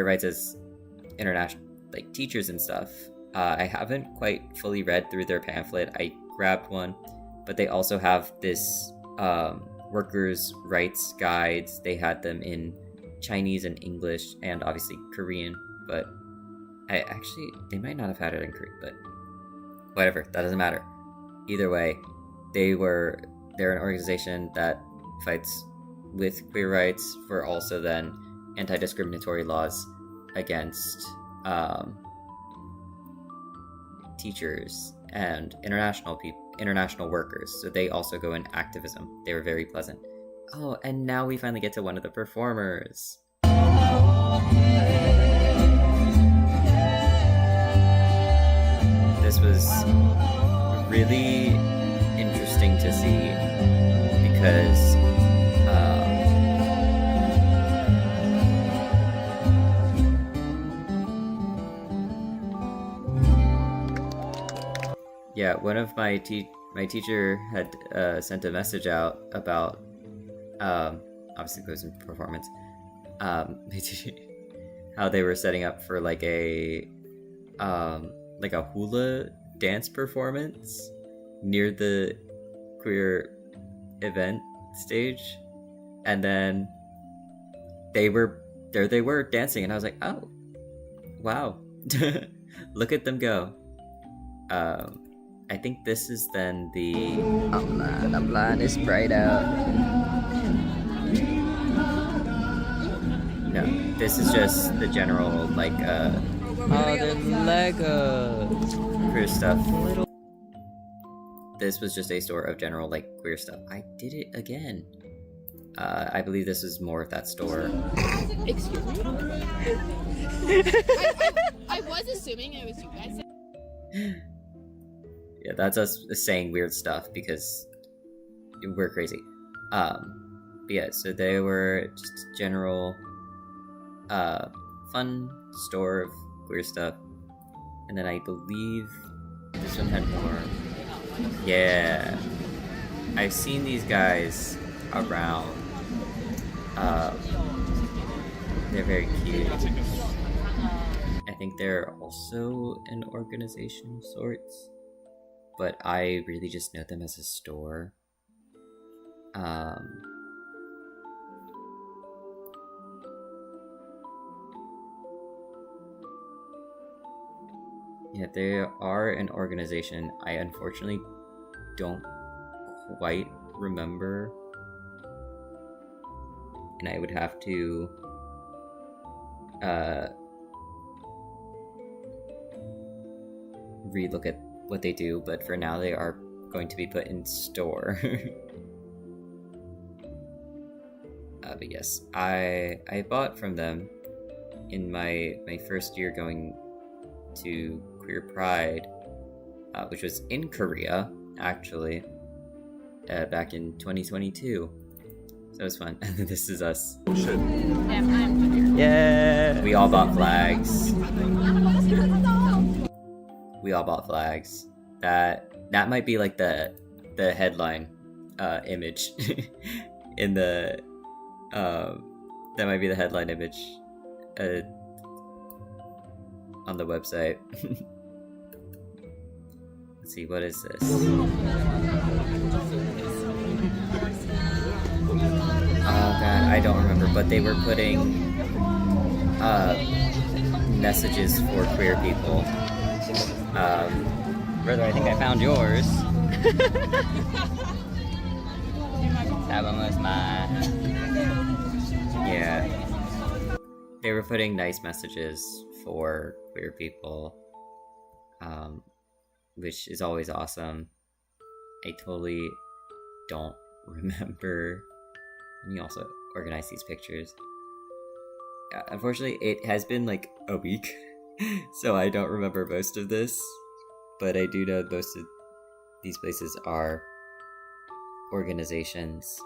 rights as international like teachers and stuff. I haven't quite fully read through their pamphlet. I grabbed one, but they also have this workers' rights guides. They had them in Chinese and English and obviously Korean, but they might not have had it in Korean, but whatever, that doesn't matter. Either way, they're an organization that fights with queer rights for also then anti-discriminatory laws against teachers and international workers. So they also go in activism. They were very pleasant. Oh, and now we finally get to one of the performers. This was really interesting to see because one of my teacher had sent a message out about obviously goes in performance, how they were setting up for like a hula dance performance near the queer event stage, and then they were dancing, and I was like, oh wow, look at them go. I think this is then the line is bright out. No, this is just the general like the Legos. queer stuff. this was just a store of general like queer stuff. I did it again. I believe this is more of that store. Excuse me? I was assuming it was you guys. Yeah, that's us saying weird stuff because we're crazy. But yeah, so they were just general fun store of queer stuff. And then I believe this one had more. Yeah. I've seen these guys around. They're very cute. I think they're also an organization of sorts, but I really just know them as a store. Yeah, they are an organization. I unfortunately don't quite remember, and I would have to relook at what they do, but for now they are going to be put in store. But yes, I bought from them in my first year going to Queer Pride, which was in Korea actually, back in 2022. So it was fun. This is us. Yeah. We all bought flags. We all bought flags. That might be like the headline image in the that might be the headline image on the website. Let's see, what is this? Oh god, I don't remember, but they were putting messages for queer people. Brother, I think I found yours. That one was mine. Yeah. They were putting nice messages for queer people, which is always awesome. I totally don't remember. Let me also organize these pictures. Yeah, unfortunately, it has been like a week, so I don't remember most of this, but I do know most of these places are organizations,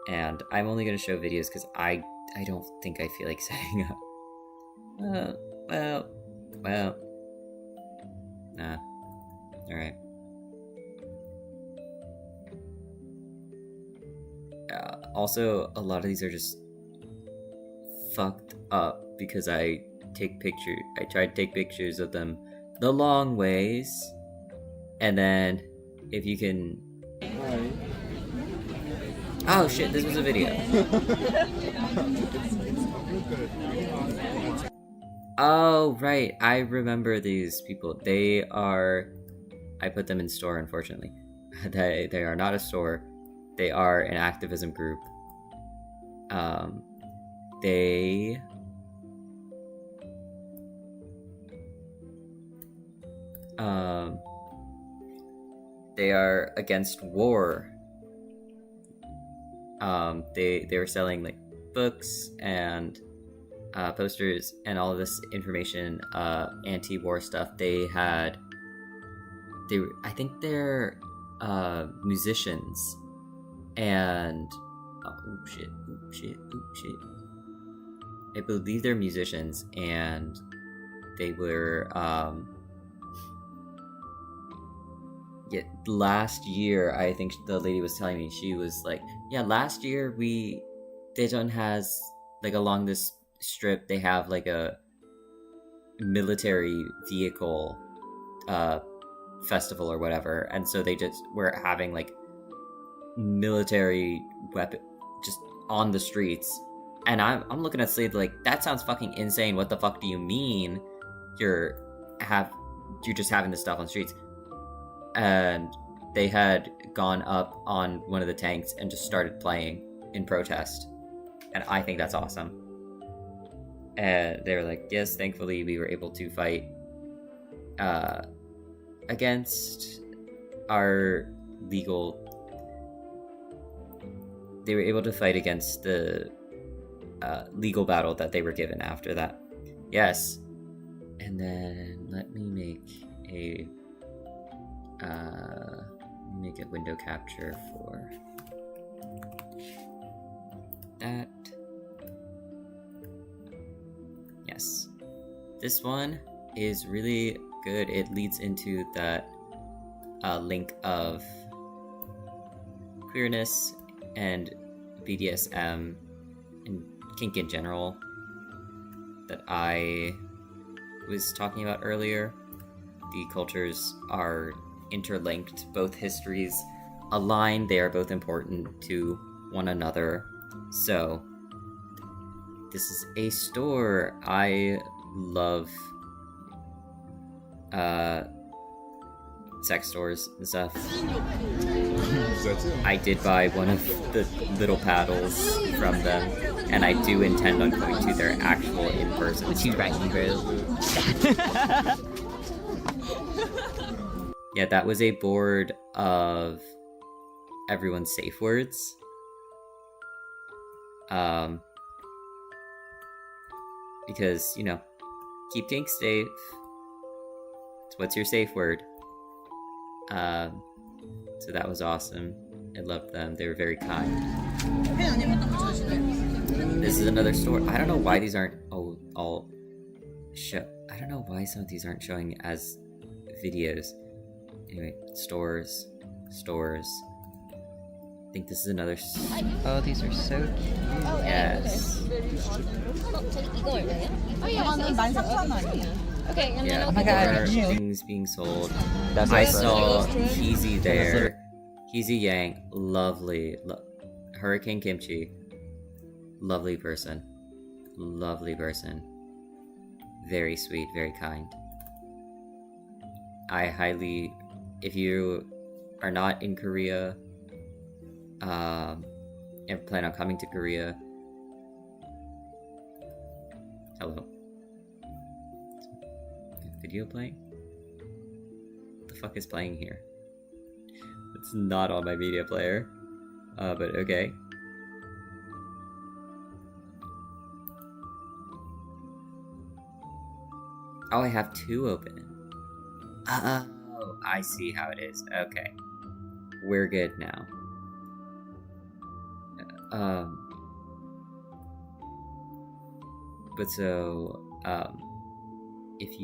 and I'm only going to show videos because I don't think I feel like setting up. Well, nah. Alright. Also, a lot of these are just fucked up because I tried to take pictures of them the long ways, and then if you can... Oh shit, this was a video. Oh, right, I remember these people. They are... I put them in store, unfortunately. They are not a store. They are an activism group. They are against war. They were selling like books and posters and all of this information, anti-war stuff. I think they're musicians, and oh shit. I believe they're musicians, and they were last year, I think the lady was telling me, she was like, yeah, last year Daejeon has, like, along this strip, they have like a military vehicle festival or whatever, and so they just were having like military weapon just on the streets, and I'm looking at Slade like, that sounds fucking insane. What the fuck do you mean you're just having this stuff on the streets? And they had gone up on one of the tanks and just started playing in protest, and I think that's awesome. And they were like, yes, thankfully we were able to fight against our legal. They were able to fight against the legal battle that they were given after that. Yes. And then let me make a window capture for that. Yes. This one is really good. It leads into that link of queerness and BDSM and kink in general that I was talking about earlier. The cultures are interlinked, both histories align, they are both important to one another. So, this is a store. I love sex stores and stuff. I did buy one of the little paddles from them, and I do intend on going to their actual in-person. She's right, bro. Yeah, that was a board of everyone's safe words. Because, you know, keep kink safe. So what's your safe word? So that was awesome. I loved them. They were very kind. This is another store. I don't know why these aren't all show. I don't know why some of these aren't showing as videos. Anyway, stores. I think this is another. Oh, these are so cute. Yes. 이거 얼마예요? 이거는 13,000원이에요. Okay, and Yeah. then Oh my God. More things being sold. That's I awesome. saw Keezy there. Keezy Yang, lovely. Hurricane Kimchi, lovely person. Very sweet, very kind. I highly, if you are not in Korea, and plan on coming to Korea, hello. Video playing? What the fuck is playing here? It's not on my media player. But okay. Oh, I have two open. Oh, I see how it is. Okay. We're good now. But so, if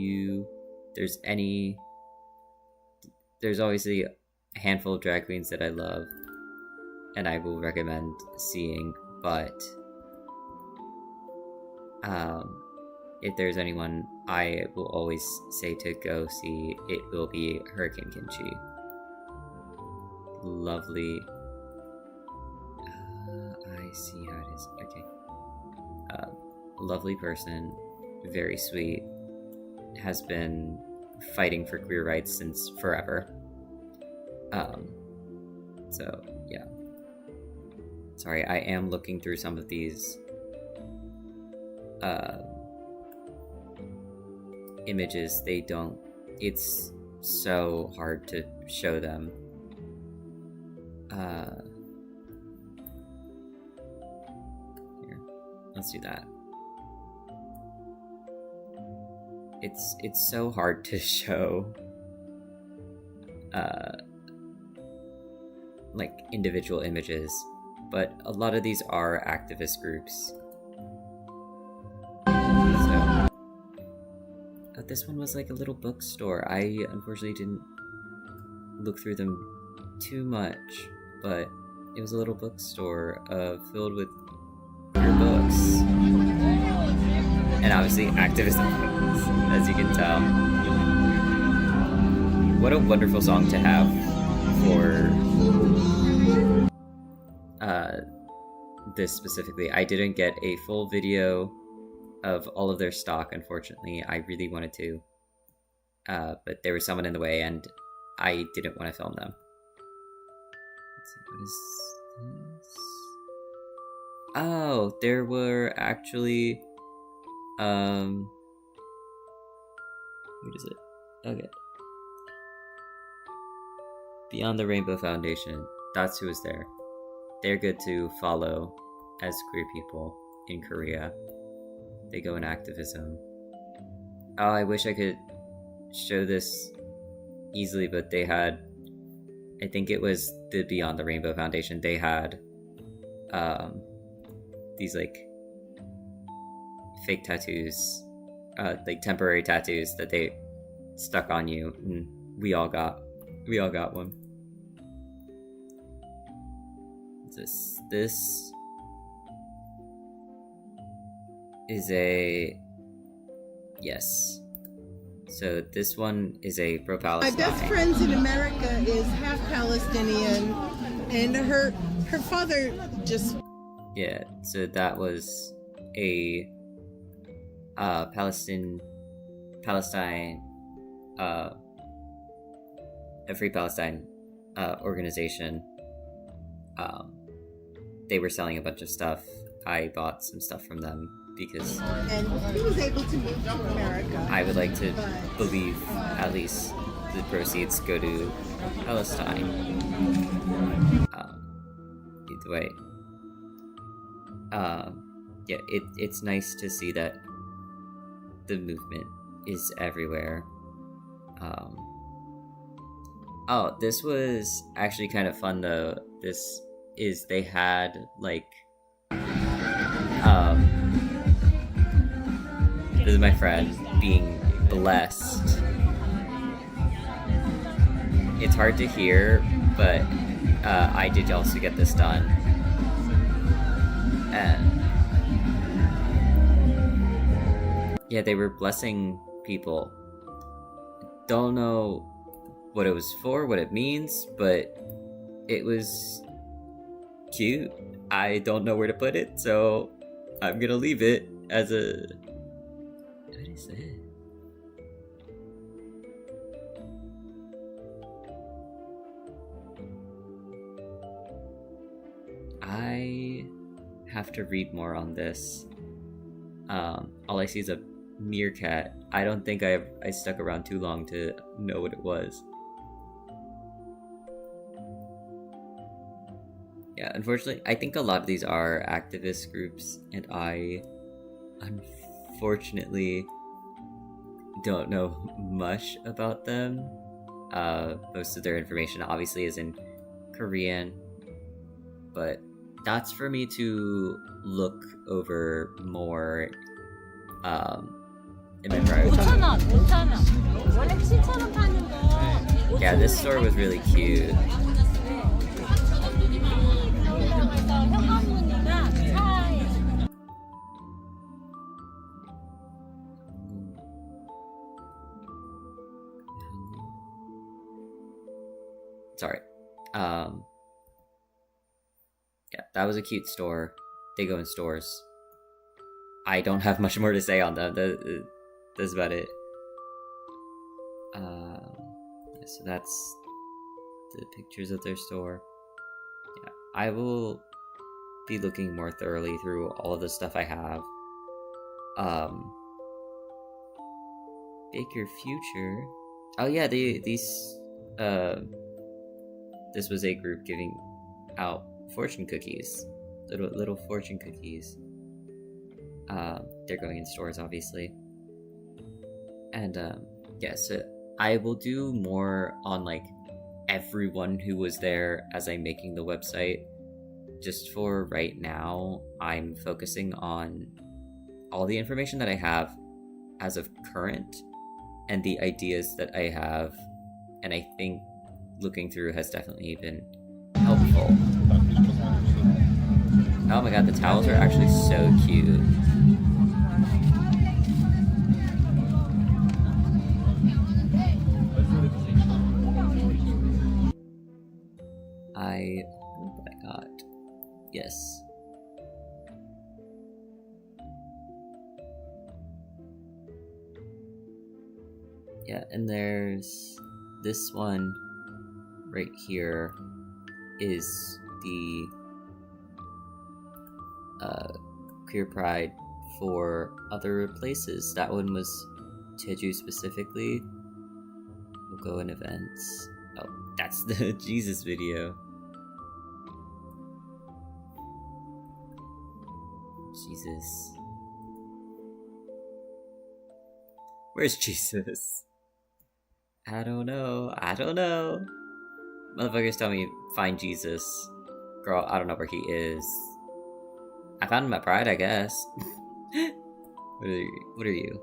there's obviously a handful of drag queens that I love and I will recommend seeing, but if there's anyone I will always say to go see, it will be Hurricane Kimchi. Lovely. I see how it is. Okay. Lovely person, very sweet, has been fighting for queer rights since forever. So yeah. Sorry, I am looking through some of these images. It's so hard to show them. Here, let's do that. It's so hard to show like individual images, but a lot of these are activist groups. So this one was like a little bookstore. I unfortunately didn't look through them too much, but it was a little bookstore filled with queer books. And obviously activist books, as you can tell. What a wonderful song to have for this specifically. I didn't get a full video of all of their stock, unfortunately. I really wanted to. But there was someone in the way and I didn't want to film them. Let's see, what is this? Oh, there were actually what is it? Okay. Beyond the Rainbow Foundation. That's who was there. They're good to follow as queer people in Korea. They go in activism. Oh, I wish I could show this easily, but they had, I think it was the Beyond the Rainbow Foundation. They had these like fake tattoos, like temporary tattoos that they stuck on you, and we all got one. This is a yes. So this one is a My pro-Palestine. best friend in America is half Palestinian, and her father just Yeah, so that was a Palestine, a Free Palestine organization. They were selling a bunch of stuff. I bought some stuff from them because and he was able to move to America. I would like to believe at least the proceeds go to Palestine. Either way. Yeah, it's nice to see that the movement is everywhere. Oh, this was actually kind of fun though. They had like this is my friend being blessed. It's hard to hear, but I did also get this done. And yeah, they were blessing people. Don't know what it was for, what it means, but it was cute. I don't know where to put it, so I'm gonna leave it as a... What is it? I have to read more on this. All I see is a meerkat. I don't think I stuck around too long to know what it was. Yeah, unfortunately, I think a lot of these are activist groups, and I unfortunately don't know much about them. Most of their information obviously is in Korean, but that's for me to look over more in my private time. 5,000원, 5,000원. 원래 7,000원 파는 거. Yeah, this store was really cute. 현관문이나 차에. Sorry. Yeah, that was a cute store. They go in stores. I don't have much more to say on them. That's about it. So that's the pictures of their store. Yeah, I will be looking more thoroughly through all of the stuff I have. Bake Your Future. Oh yeah, this was a group giving out fortune cookies, little fortune cookies. They're going in stores, obviously, and yeah. So I will do more on like everyone who was there as I'm making the website. Just for right now, I'm focusing on all the information that I have as of current and the ideas that I have, and I think looking through has definitely been helpful. Oh my god, the towels are actually so cute. I hope I got... Yes. Yeah, and there's this one right here is the Queer Pride for other places. That one was Jeju specifically. We'll go in events. Oh, That's the Jesus video. Jesus. Where's Jesus? I don't know. Motherfuckers tell me find Jesus. Girl, I don't know where he is. I found him at Pride, I guess. What are you?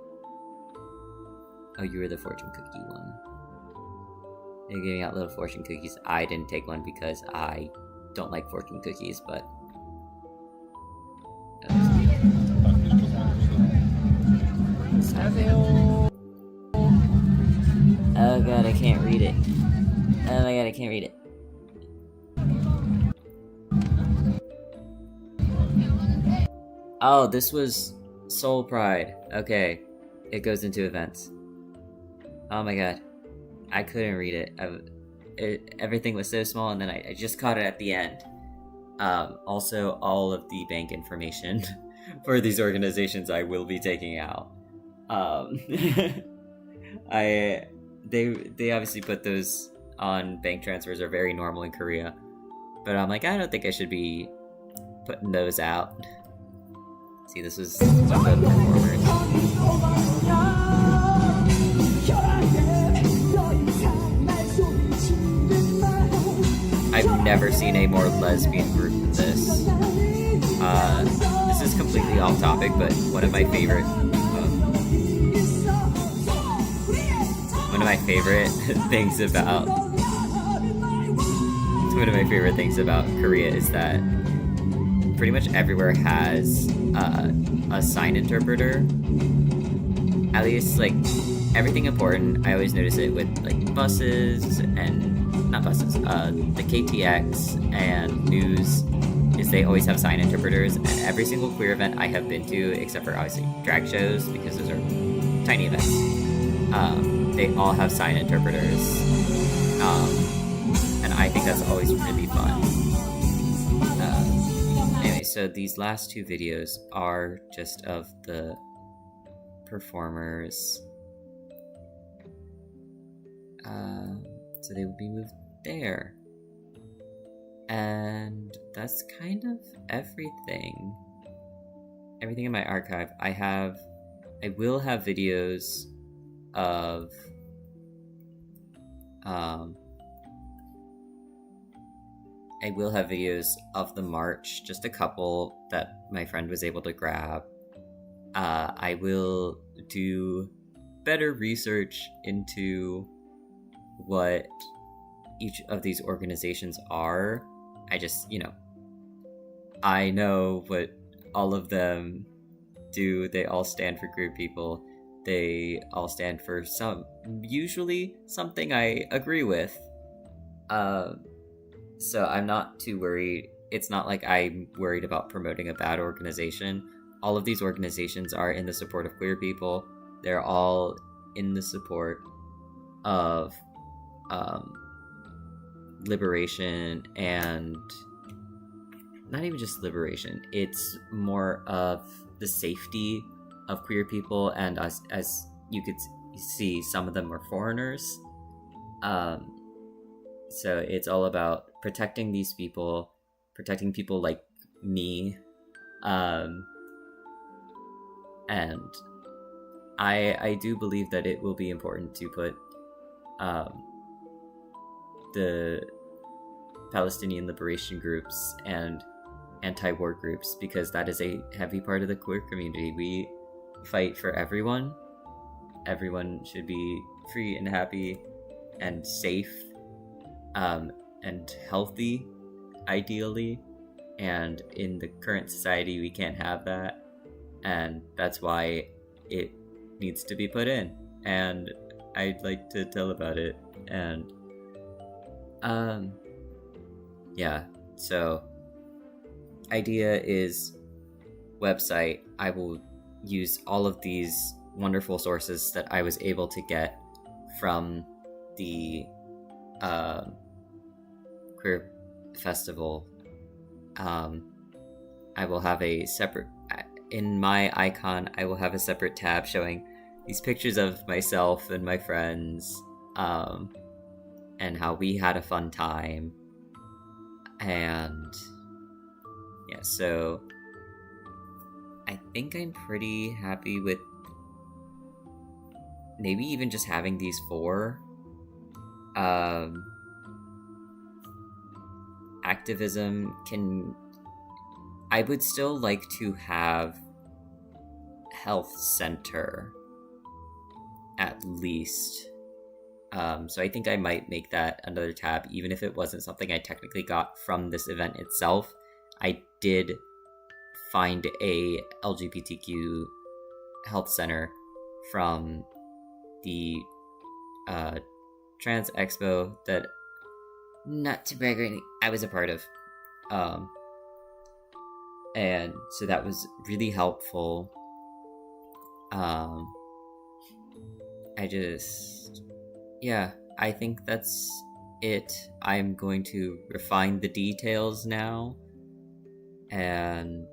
Oh, you were the fortune cookie one. They're giving out little fortune cookies. I didn't take one because I don't like fortune cookies, but... Oh god, I can't read it. Oh my god, I can't read it. Oh, this was Soul Pride. Okay. It goes into events. Oh my god. I couldn't read it. Everything was so small, and then I just caught it at the end. Also, all of the bank information for these organizations I will be taking out. They obviously put those on bank transfers are very normal in Korea, but I'm like, I don't think I should be putting those out. See, this was some of the performers. I've never seen a more lesbian group than this. This is completely off topic, but one of my favorite things about Korea is that pretty much everywhere has a sign interpreter. At least, like, everything important, I always notice it with, like, buses and... not buses, the KTX and news, is they always have sign interpreters, and every single queer event I have been to, except for, obviously, drag shows, because those are tiny events, they all have sign interpreters. And I think that's always really fun. Anyway, so these last two videos are just of the performers. So they will be moved there. And that's kind of everything. Everything in my archive. I will have videos of I will have videos of the march, just a couple that my friend was able to grab. I will do better research into what each of these organizations are. I just, I know what all of them do. They all stand for queer people. They all stand for usually something I agree with. So I'm not too worried. It's not like I'm worried about promoting a bad organization. All of these organizations are in the support of queer people. They're all in the support of liberation, and not even just liberation. It's more of the safety of queer people, and as you could see, some of them are foreigners. So it's all about protecting these people, protecting people like me, and I do believe that it will be important to put the Palestinian liberation groups and anti-war groups, because that is a heavy part of the queer community. We fight for everyone. Everyone should be free and happy and safe, and healthy, ideally. And in the current society, we can't have that, and that's why it needs to be put in. And I'd like to tell about it. And yeah, so idea is website. I will use all of these wonderful sources that I was able to get from the queer festival. I will have a separate, in my icon, I will have a separate tab showing these pictures of myself and my friends, and how we had a fun time. And yeah, so I think I'm pretty happy with maybe even just having these 4. Activism I would still like to have health center at least. So I think I might make that another tab, even if it wasn't something I technically got from this event itself. I did find a LGBTQ health center from the Trans Expo that, not to brag or anything, I was a part of. And so that was really helpful. I think that's it. I'm going to refine the details now and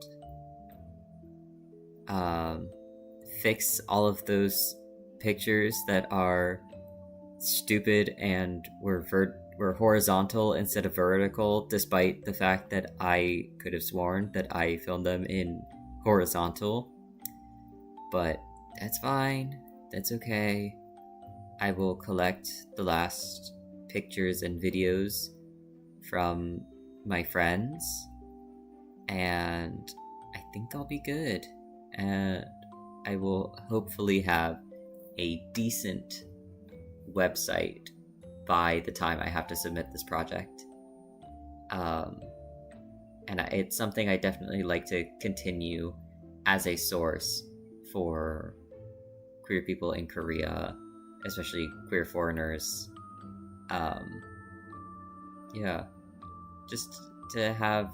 fix all of those pictures that are stupid and were horizontal instead of vertical, despite the fact that I could have sworn that I filmed them in horizontal. But that's fine. That's okay. I will collect the last pictures and videos from my friends, and I think I'll be good. And I will hopefully have a decent website by the time I have to submit this project. It's something I definitely like to continue as a source for queer people in Korea, especially queer foreigners. Just to have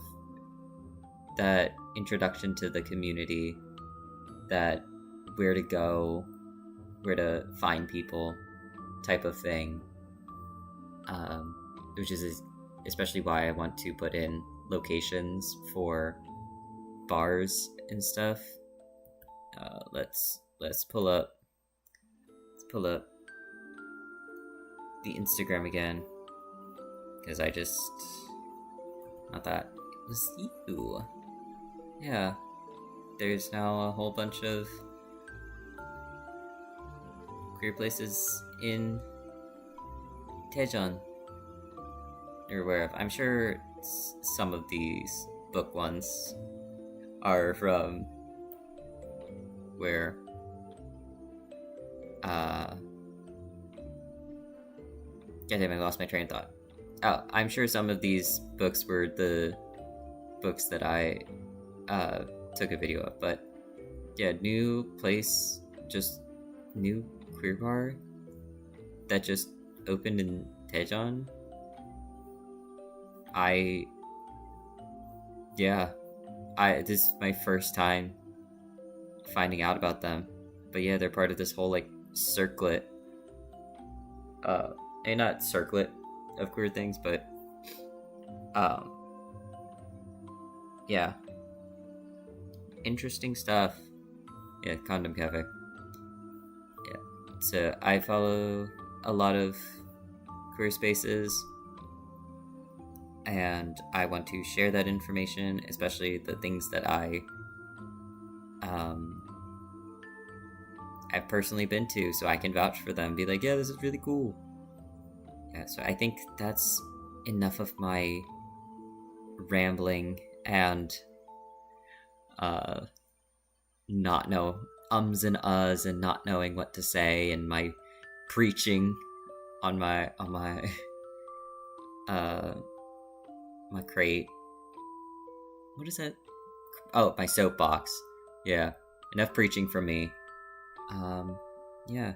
that introduction to the community, that where to go, where to find people type of thing, which is especially why I want to put in locations for bars and stuff. Let's pull up the Instagram again, because I just, not that, it was you. Yeah, there's now a whole bunch of queer places in Daejeon you're aware of. I'm sure some of these book ones are from where God damn, I lost my train of thought. Oh, I'm sure some of these books were the books that I took a video of, but yeah, new place, just new queer bar that just opened in Daejeon. This is my first time finding out about them, but yeah, they're part of this whole like circlet, not circlet of queer things, but yeah, interesting stuff. Yeah, Condom Cafe. Yeah, so I follow a lot of queer spaces, and I want to share that information, especially the things that I've personally been to, so I can vouch for them, be like, yeah, this is really cool. Yeah, so I think that's enough of my rambling and not know ums and uhs and not knowing what to say, and my preaching on my my crate. What is that? Oh, my soapbox. Yeah, enough preaching from me. Yeah.